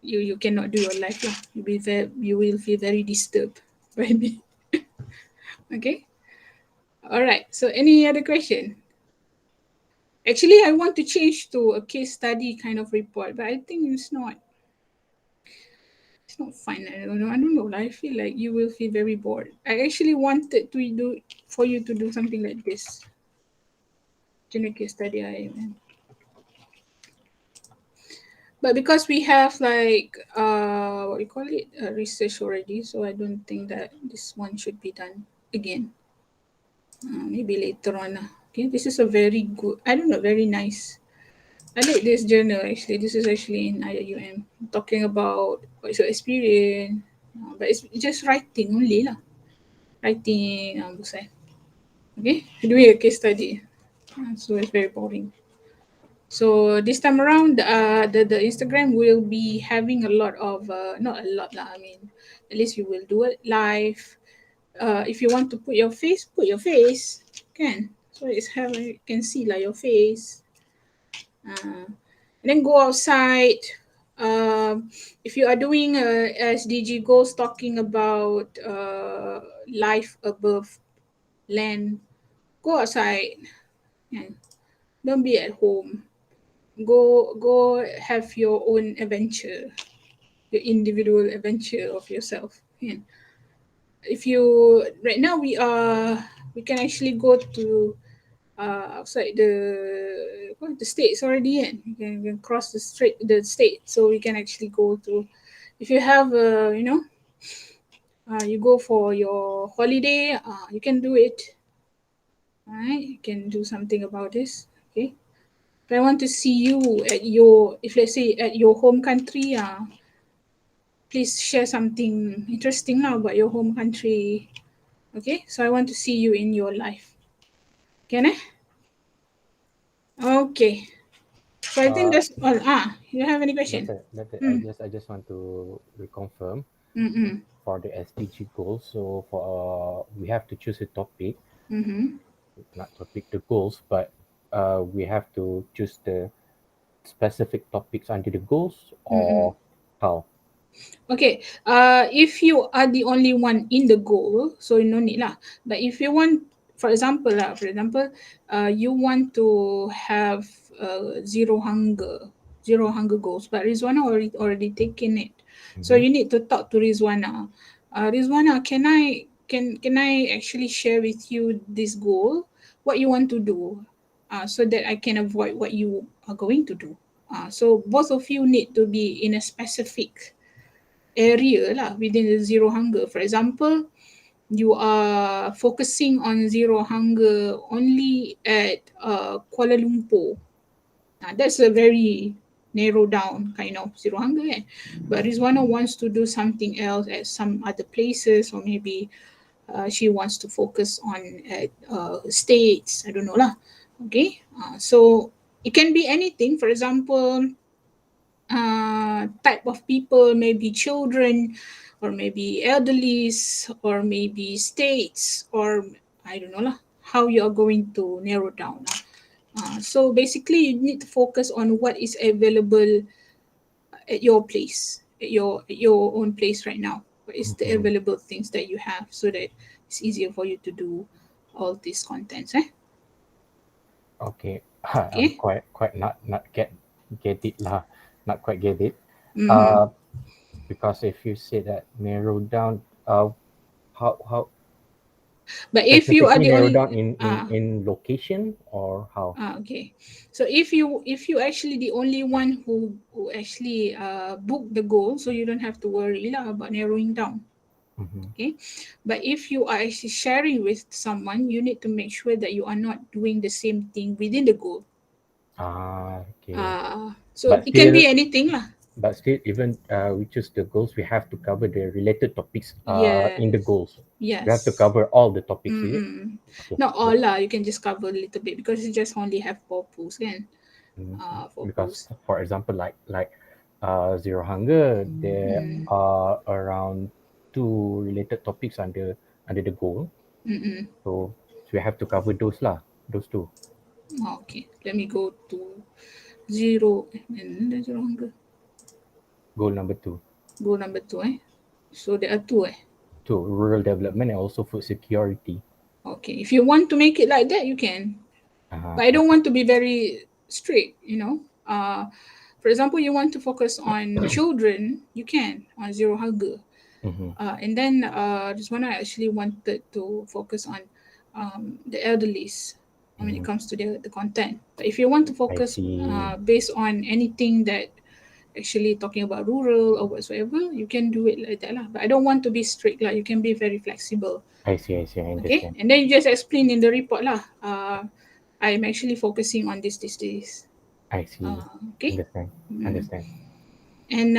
you cannot do your life lah. You will feel very disturbed by me. Okay. All right. So any other question? Actually, I want to change to a case study kind of report, but I think it's not fun. I don't know. I feel like you will feel very bored. I actually wanted to do for you to do something like this. General case study, but because we have like what you call it, research already, so I don't think that this one should be done again. Maybe later on. Okay, this is a very good. I don't know, very nice. I like this journal actually. This is actually in IUM talking about what's your experience, but it's just writing only lah. Writing, bukan. Okay, doing a case study. So it's very boring. So this time around, the Instagram will be having a lot of not a lot lah. I mean, at least you will do it live. If you want to put your face, can. So it's have you can see like your face. And then go outside. If you are doing SDG goals talking about life above land, go outside. Yeah. Don't be at home. Go have your own adventure, your individual adventure of yourself. Yeah. If you right now we can actually go to outside the states already, and you can cross the state, so we can actually go to if you have you go for your holiday, you can do it. All right, you can do something about this. Okay, but I want to see you at your, if let's say at your home country, please share something interesting now about your home country. Okay, so I want to see you in your life. Can I? Okay. So I think that's all. You have any question? I just want to reconfirm Mm-mm. for the SDG goals. So for we have to choose a topic, Mm-hmm. not topic the goals, but we have to choose the specific topics under the goals, or how? Okay. If you are the only one in the goal, so you no need lah. But if you want, for example, you want to have zero hunger goals, but Rizwana already taken it. So you need to talk to Rizwana. Rizwana, can I actually share with you this goal? What you want to do, so that I can avoid what you are going to do. So both of you need to be in a specific area lah within the zero hunger. For example, you are focusing on zero hunger only at Kuala Lumpur. That's a very narrow down kind of zero hunger. But Rizwana wants to do something else at some other places, or maybe she wants to focus on states. I don't know lah. Okay, so it can be anything. For example, type of people, maybe children, or maybe elderlies, or maybe states, or I don't know lah, how you are going to narrow down. So basically, you need to focus on what is available at your place, at your own place right now. What is the available things that you have, so that it's easier for you to do all these contents. Okay, I'm Okay. quite not get it lah, not quite get it. Mm-hmm. Because if you say that narrow down, how But if you are Specifically the narrow only down in location or how? okay, so if you actually the only one who actually book the goal, so you don't have to worry lah about narrowing down. Mhm. Okay, but if you are actually sharing with someone, you need to make sure that you are not doing the same thing within the goal. Okay. So But it can be still, anything lah. but still, even we choose the goals, we have to cover the related topics in the Yes. goals. Yes. We have to cover all the topics, is it? Okay. Not all lah. You can just cover a little bit because you just only have 4 pools, kan? Mm. 4 Because, pools. for example, like Zero Hunger, there are around 2 related topics under the goal. So we have to cover those 2. Okay, let me go to zero. And then zero hunger. Goal number 2. Goal number 2. So there are 2. 2, rural development and also food security. Okay, if you want to make it like that, you can. But I don't want to be very strict, for example, you want to focus on children, you can on Zero Hunger. And then this one I actually wanted to focus on the elderlies when it comes to the content. But if you want to focus see. based on anything that actually talking about rural or whatsoever, you can do it like that lah. But I don't want to be strict lah. You can be very flexible. I see, I Okay, understand. and then you just explain in the report lah. I'm actually focusing on this. I see. Okay. Understand. And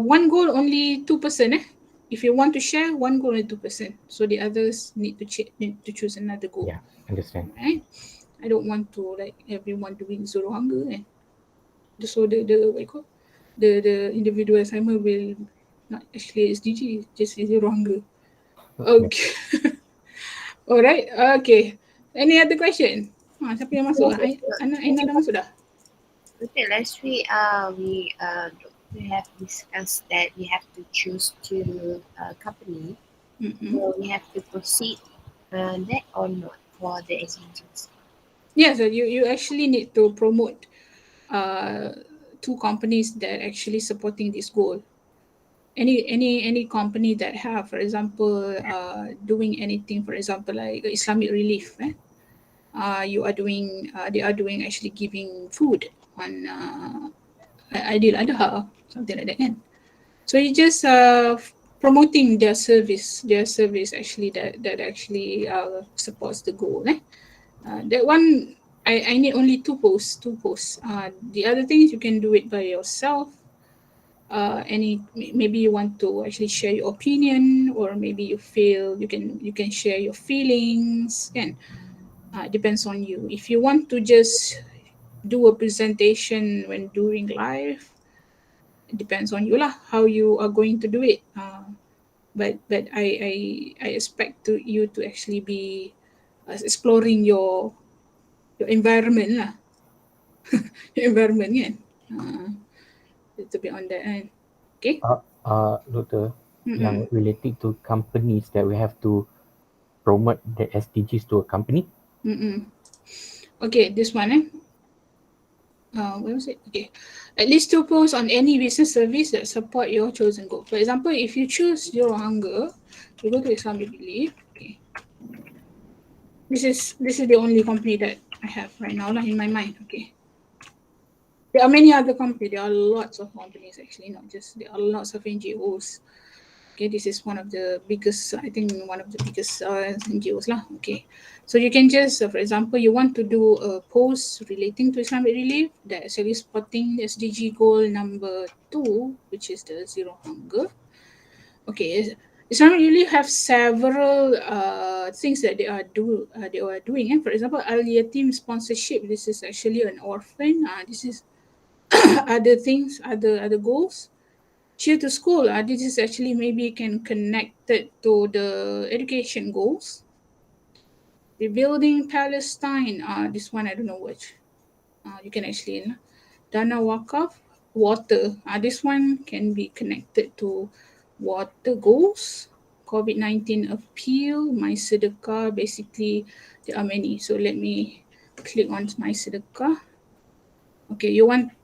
one goal only 2%. If you want to share, one goal only 2%. So the others need to choose another goal. Yeah, understand. Right? I don't want to like everyone doing Zero Hunger. So the what you call the individual assignment will not actually SDG, just Zero Hunger. Okay. Alright. Okay. Any other question? Siapa yang masuk? Aina dah masuk dah? Okay, last week we have discussed that we have to choose two company. So we have to proceed that or not for the SDGs. Yes, you actually need to promote 2 companies that actually supporting this goal. Any company that have, for example, doing anything, for example, like Islamic Relief, you are doing, they are doing actually giving food on Aidil Adha, something like that, kan? So you just promoting their service actually that actually supports the goal. That one I need only 2 posts. The other things you can do it by yourself. Maybe you want to actually share your opinion, or maybe you feel you can share your feelings, kan? Depends on you. If you want to just do a presentation when doing live, it depends on you lah how you are going to do it. But I expect you to actually be exploring your environment lah. Your environment, kan? Little bit on that, kan? Okay. Doctor, yang related to companies that we have to promote the SDGs to a company. Okay, this one. Where was it? Okay. At least 2 posts on any business service that support your chosen goal. For example, if you choose Zero Hunger, you go to Islamic Relief. Okay. This is the only company that I have right now in my mind. Okay. There are many other companies. There are lots of companies actually, not just, there are lots of NGOs. Okay, this is one of the biggest, I think one of the biggest NGOs lah. Okay, so you can just, for example, you want to do a post relating to Islamic Relief that actually supporting SDG goal number 2, which is the Zero Hunger. Okay, Islamic Relief have several things that they are doing. And for example, Al Yatim sponsorship. This is actually an orphan. This is other things, other goals. Cheer to School, this is actually maybe can connect it to the education goals. Rebuilding Palestine, this one I don't know which. You can actually, Dana Wakaf, water. This one can be connected to water goals. COVID-19 appeal, My Sedekah, basically there are many. So let me click on My Sedekah. Okay,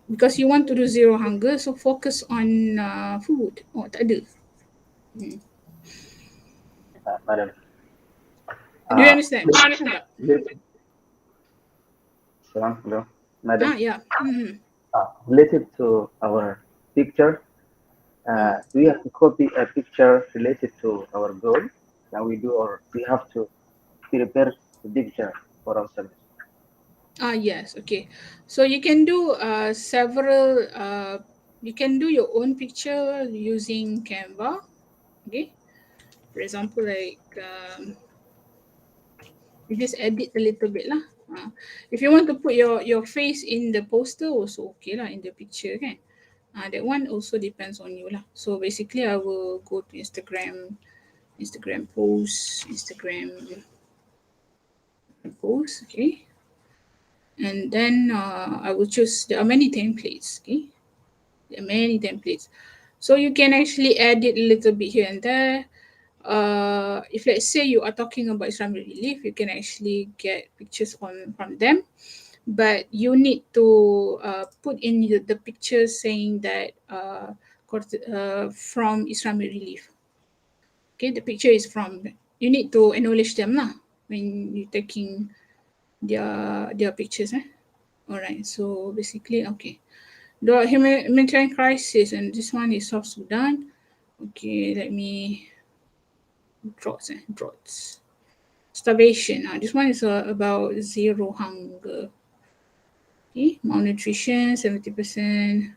because you want to do Zero Hunger, so focus on food. Oh, tak ada. Madam. Do you understand? Hello, madam. Yeah. Related to our picture, we have to copy a picture related to our goal that we do, or we have to prepare the picture for ourselves. Yes, okay. So you can do several, you can do your own picture using Canva, okay? For example, like you just edit a little bit lah. If you want to put your face in the poster, also okay lah, in the picture kan. That one also depends on you lah. So basically, I will go to Instagram post, okay, and then I will choose. There are many templates, okay. There are many templates, so you can actually edit a little bit here and there. If let's say you are talking about Islamic Relief, you can actually get pictures from them, but you need to put in the picture saying that from Islamic Relief. Okay, the picture is from. You need to acknowledge them lah when you're taking their pictures. Alright, so basically, okay. The humanitarian crisis, and this one is South Sudan. Okay, let me droughts. Starvation. This one is about zero hunger. Okay, malnutrition 70%.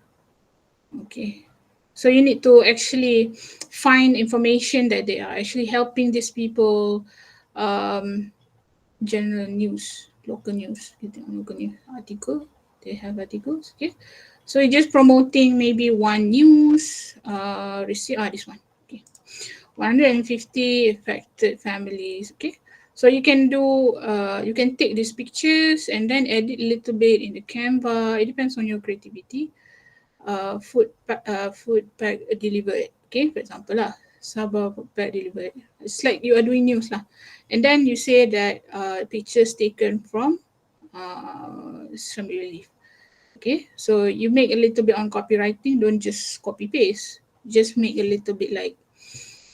Okay, so you need to actually find information that they are actually helping these people. General news, local news, article. They have articles. Okay, so you're just promoting maybe one news. Receive this one. Okay, 150 affected families. Okay, so you can do you can take these pictures and then edit a little bit in the Canva. It depends on your creativity. Food pack delivered. Okay, for example lah, Sabah food pack delivered. It's like you are doing news lah, and then you say that pictures taken from Islamic Relief. Okay, so you make a little bit on copywriting. Don't just copy paste. Just make a little bit like,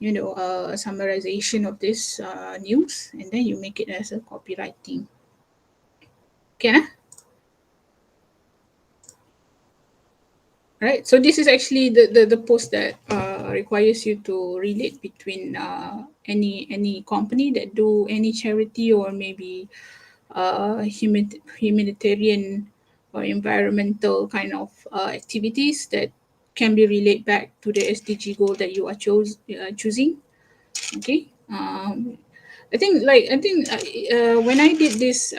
you know, a summarization of this news, and then you make it as a copywriting. Okay, right? So this is actually the post that requires you to relate between any company that do any charity or maybe humanitarian or environmental kind of activities that can be related back to the SDG goal that you are choosing. Okay. I think when I did this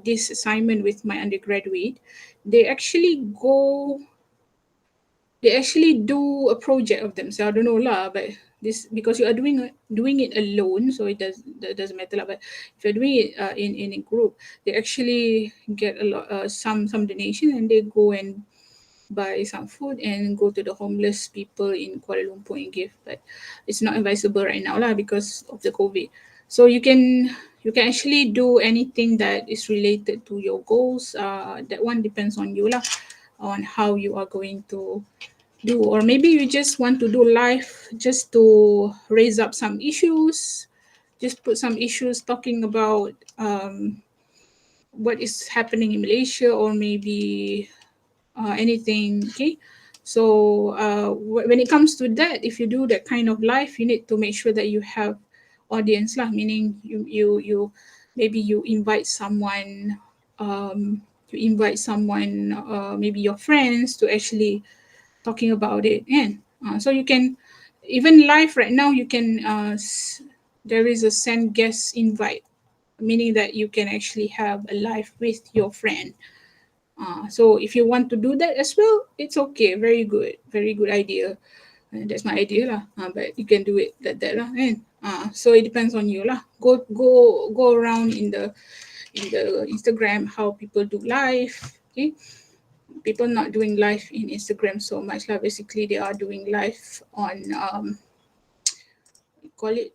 this assignment with my undergraduate, they actually do a project of themselves. I don't know lah, but this because you are doing it alone, so that doesn't matter lah. But if you're doing it in a group, they actually get a lot some donation, and they go and buy some food and go to the homeless people in Kuala Lumpur and give. But it's not advisable right now lah because of the COVID. So you can actually do anything that is related to your goals. That one depends on you lah, on how you are going to do, or maybe you just want to do live just to raise up some issues, just put some issues talking about what is happening in Malaysia, or maybe anything. Okay, so when it comes to that, if you do that kind of live, you need to make sure that you have audience lah, meaning you maybe you invite someone, maybe your friends, to actually talking about it. And so you can even live right now, you can there is a send guest invite, meaning that you can actually have a live with your friend. So if you want to do that as well, it's okay. Very good idea. That's my idea lah. But you can do it like that lah. And so it depends on you lah. Go around in the Instagram how people do live. Okay, people not doing live in Instagram so much lah. Basically, they are doing live on call it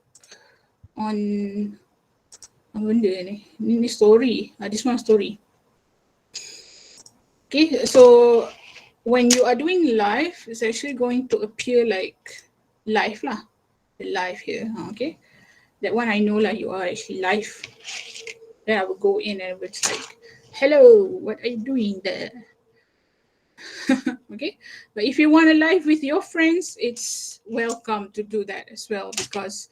on benda ni story. This one story. Okay, so when you are doing live, it's actually going to appear like live lah. Live here, okay. That one I know like you are actually live. Then I will go in and it's like, hello, what are you doing there? Okay, but if you want to live with your friends, it's welcome to do that as well, because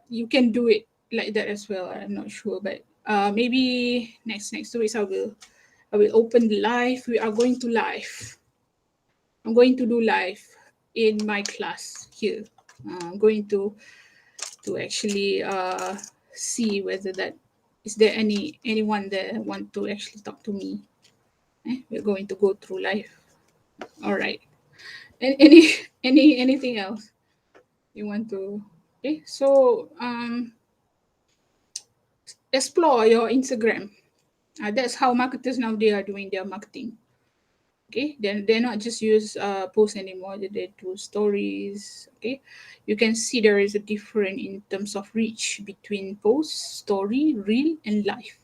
you can do it like that as well. I'm not sure, but maybe next 2 weeks I will open the live. We are going to live. I'm going to do live in my class here. I'm going to actually see whether that is there anyone that want to actually talk to me. We're going to go through live. All right. Anything else you want to? Okay, so explore your Instagram. That's how marketers now they are doing their marketing. Okay, then they're not just use posts anymore. They do stories. Okay, you can see there is a difference in terms of reach between post, story, reel, and live.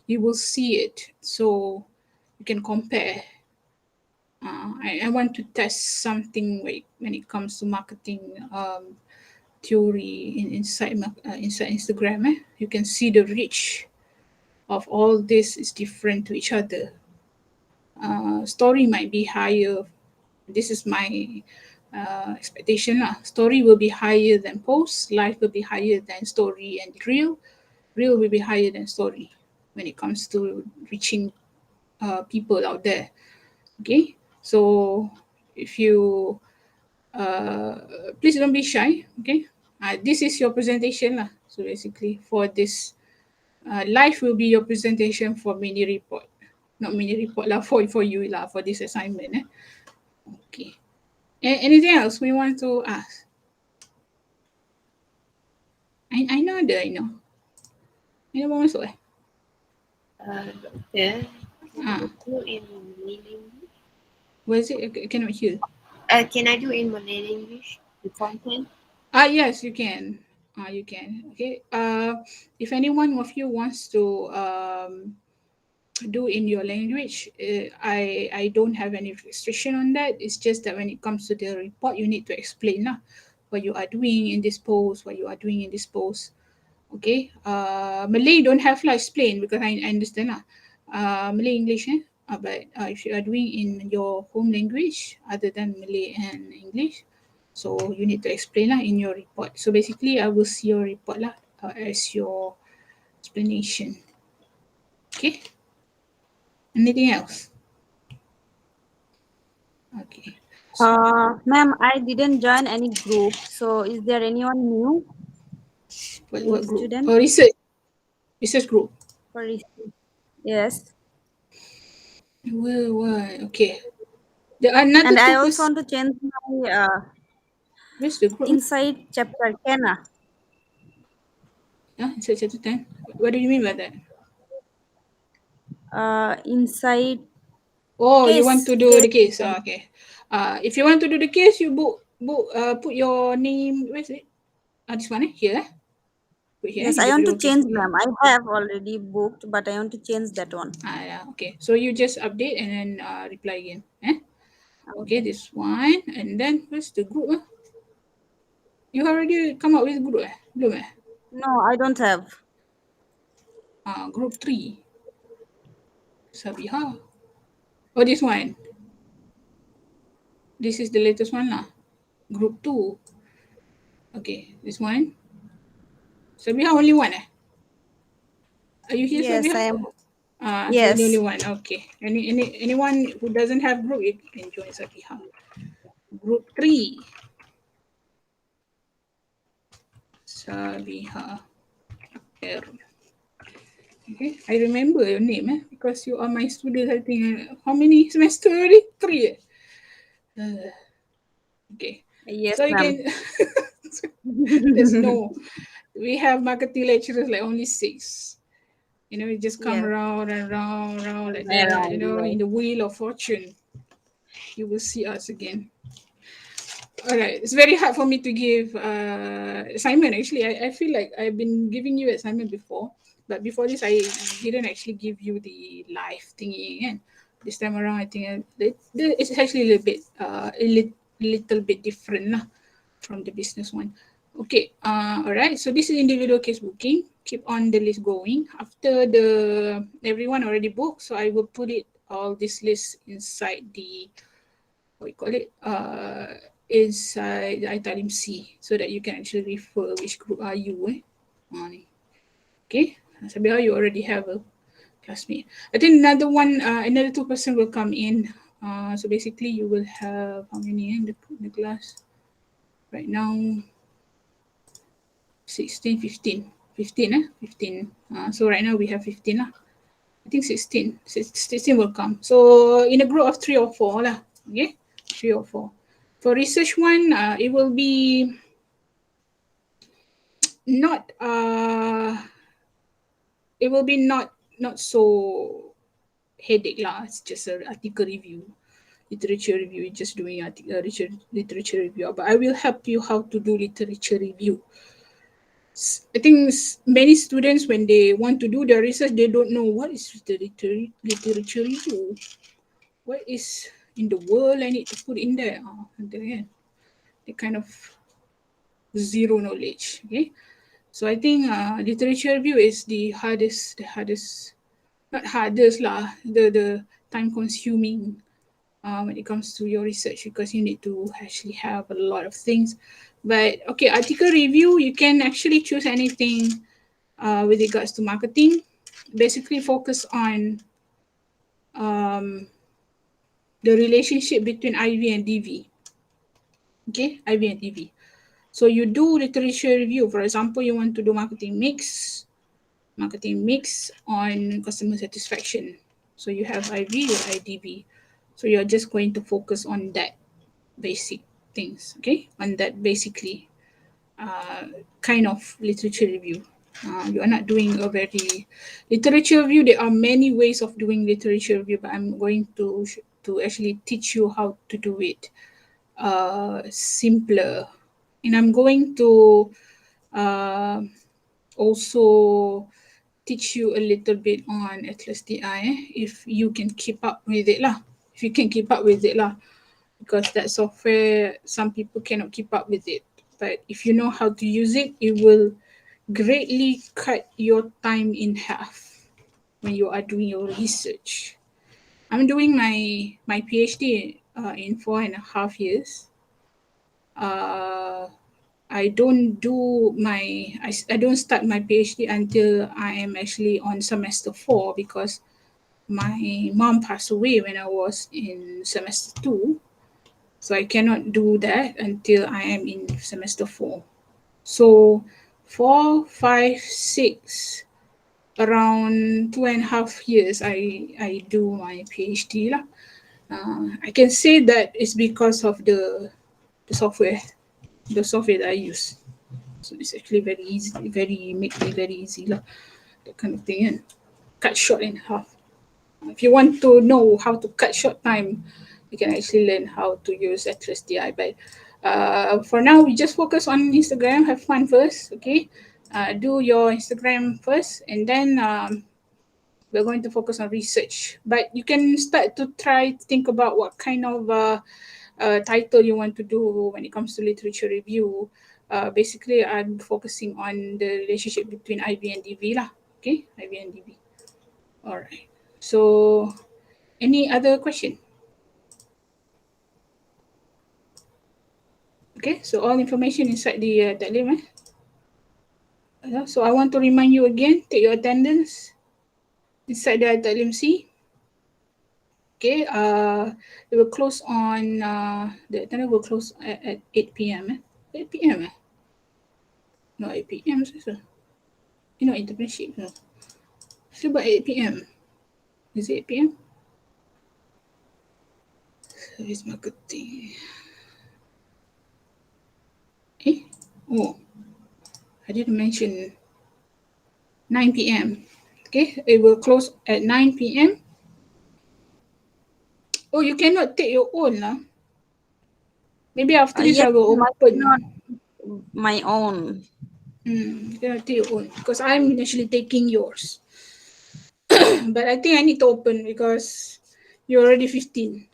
You will see it, so you can compare. I want to test something when it comes to marketing theory inside Instagram. You can see the reach of all this is different to each other. Story might be higher. This is my expectation. Story will be higher than post. Live will be higher than story, and reel will be higher than story when it comes to reaching people out there. Okay, so if you please don't be shy. Okay, this is your presentation lah. So basically, for this live will be your presentation for mini report, not mini report lah, for you lah, for this assignment. Okay. Anything else we want to ask? I know. I know apa masuk Doctor, can I do in Malay language? Where is it? I cannot hear. Can I do in Malay language the content? Yes, you can. You can. Okay. If anyone of you wants to do in your language, I don't have any restriction on that. It's just that when it comes to the report, you need to explain what you are doing in this post, what you are doing in this post. Okay. Malay don't have like explain because I understand Malay English. But if you are doing in your home language other than Malay and English, so you need to explain in your report. So basically, I will see your report as your explanation. Okay. Anything else? Okay. Ma'am, I didn't join any group. So is there anyone new? What group? Student? Oh, research group. For research? Yes. Why? Okay. There are another And I two also want to change my Where's the group? inside chapter. Can Inside chapter 10. What do you mean by that? inside. Oh, you Case. want to do the case? Okay. If you want to do the case, you put your name. Where's it? This one here. Put here. Yes, I want to change, ma'am. I have already booked, but I want to change that one. Yeah. Okay. So you just update and then reply again. Okay, this one. And then where's the group? You already come up with group belum No, I don't have. Group 3. Sabiha. Oh, this one. This is the latest one lah. Group 2. Okay, this one. Sabiha only one Are you here, Yes, Sabiha? I am. Yes. Yes. So the only one. Okay. Anyone who doesn't have group, you can join Sabiha. Group 3. Sabiha. Okay, I remember your name because you are my student. I think how many semester already? 3. Okay. Yes, So you ma'am. can there's no. We have marketing lecturers like only 6. You just come Yes. around and round like Around, that. yes. In the wheel of fortune, you will see us again. All right, it's very hard for me to give assignment. Actually, I feel like I've been giving you assignment before, but before this, I didn't actually give you the live thingy. And this time around, I think it's actually a little bit, little bit different from the business one. Okay, alright. So this is individual case booking. Keep on the list going. After everyone already booked, so I will put it all this list inside the what you call it inside the iTalim C, so that you can actually refer which group are you okay. Somehow you already have a classmate. I think another 2 person will come in. So basically you will have how many in the class right now? 16, 15. 15. So right now we have 15 lah. I think 16 will come. So in a group of 3 or 4 lah. Okay, 3 or 4. For research one, it will be not it will be not so headache lah. It's just an article review, literature review. You're just doing literature review. But I will help you how to do literature review. I think many students, when they want to do their research, they don't know what is literature review. What is in the world I need to put in there? They kind of zero knowledge. Okay, so I think literature review is the hardest, not hardest lah, the time consuming when it comes to your research, because you need to actually have a lot of things. But okay, article review, you can actually choose anything with regards to marketing. Basically focus on the relationship between IV and DV. Okay, IV and DV. So you do literature review. For example, you want to do marketing mix on customer satisfaction. So you have IV or IDV. So you're just going to focus on that basic things, okay? On that basically kind of literature review. You are not doing a very literature review. There are many ways of doing literature review, but I'm going to actually teach you how to do it simpler. And I'm going to also teach you a little bit on Atlas DI if you can keep up with it lah. If you can keep up with it lah, because that software, some people cannot keep up with it. But if you know how to use it, it will greatly cut your time in half when you are doing your research. I'm doing my PhD in 4.5 years. I don't start my PhD until I am actually on semester 4, because my mom passed away when I was in semester 2. So I cannot do that until I am in semester 4. So 4, 5, 6, around 2.5 years I do my PhD lah. I can say that it's because of the software that I use. So it's actually very easy, make it very easy lah, that kind of thing, and cut short in half. If you want to know how to cut short time, you can actually learn how to use Atlas DI. But for now, we just focus on Instagram. Have fun first, okay? Do your Instagram first, and then we're going to focus on research. But you can start to think about what kind of title you want to do when it comes to literature review. Basically, I'm focusing on the relationship between IV and DV lah. Okay, IV and DV. All right. So, any other question? Okay, so all information inside the Taklim. So I want to remind you again, take your attendance inside the Taklim C. Okay, it will close on, the attendance will close at 8 p.m. 8 p.m. No, 8 p.m. So. You know, internship. No. It's about 8 p.m. Is it 8 p.m.? Service marketing. Oh, I didn't mention 9 p.m. Okay, it will close at 9 p.m. Oh, you cannot take your own lah. Maybe after this I will open. Not my own. You cannot take your own because I'm actually taking yours. But I think I need to open because you're already 15.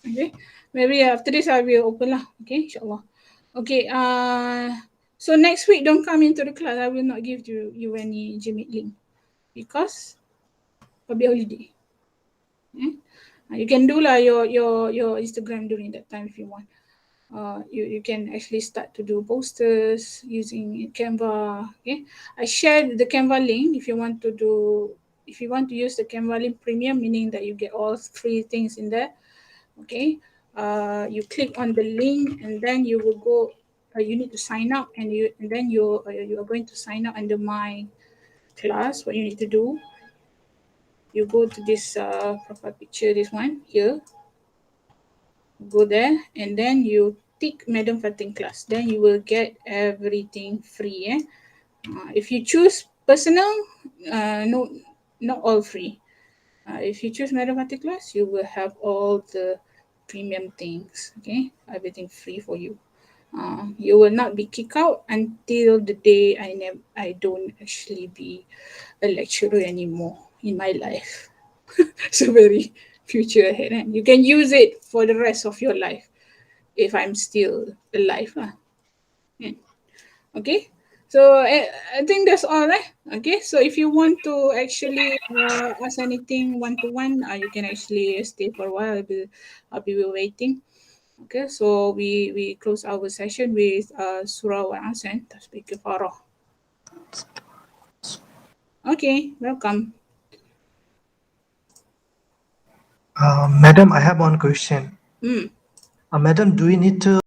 Okay, maybe after this I will open lah. Okay, inshallah. Okay. So next week, don't come into the class. I will not give you any Gmeet link because public holiday. You can do your Instagram during that time if you want. You can actually start to do posters using Canva. Okay, I shared the Canva link if you want to use the Canva link premium, meaning that you get all 3 things in there. Okay, you click on the link and then you will go. You need to sign up, and then you are going to sign up under my class. What you need to do, you go to this profile picture, this one here. Go there and then you tick Madam Fatin class. Then you will get everything free. If you choose personal, no, not all free. If you choose Madam Fatin class, you will have all the premium things. Okay, everything free for you. You will not be kicked out until the day I don't actually be a lecturer anymore in my life. So very future ahead, and you can use it for the rest of your life if I'm still alive. Okay, so I think that's all, right? Okay, so if you want to actually ask anything one to one, you can actually stay for a while. I'll be waiting. Okay, so we close our session with surah Al-Asr and tasbih kafarah. Okay, welcome. Madam, I have one question. Mm. Madam, do we need to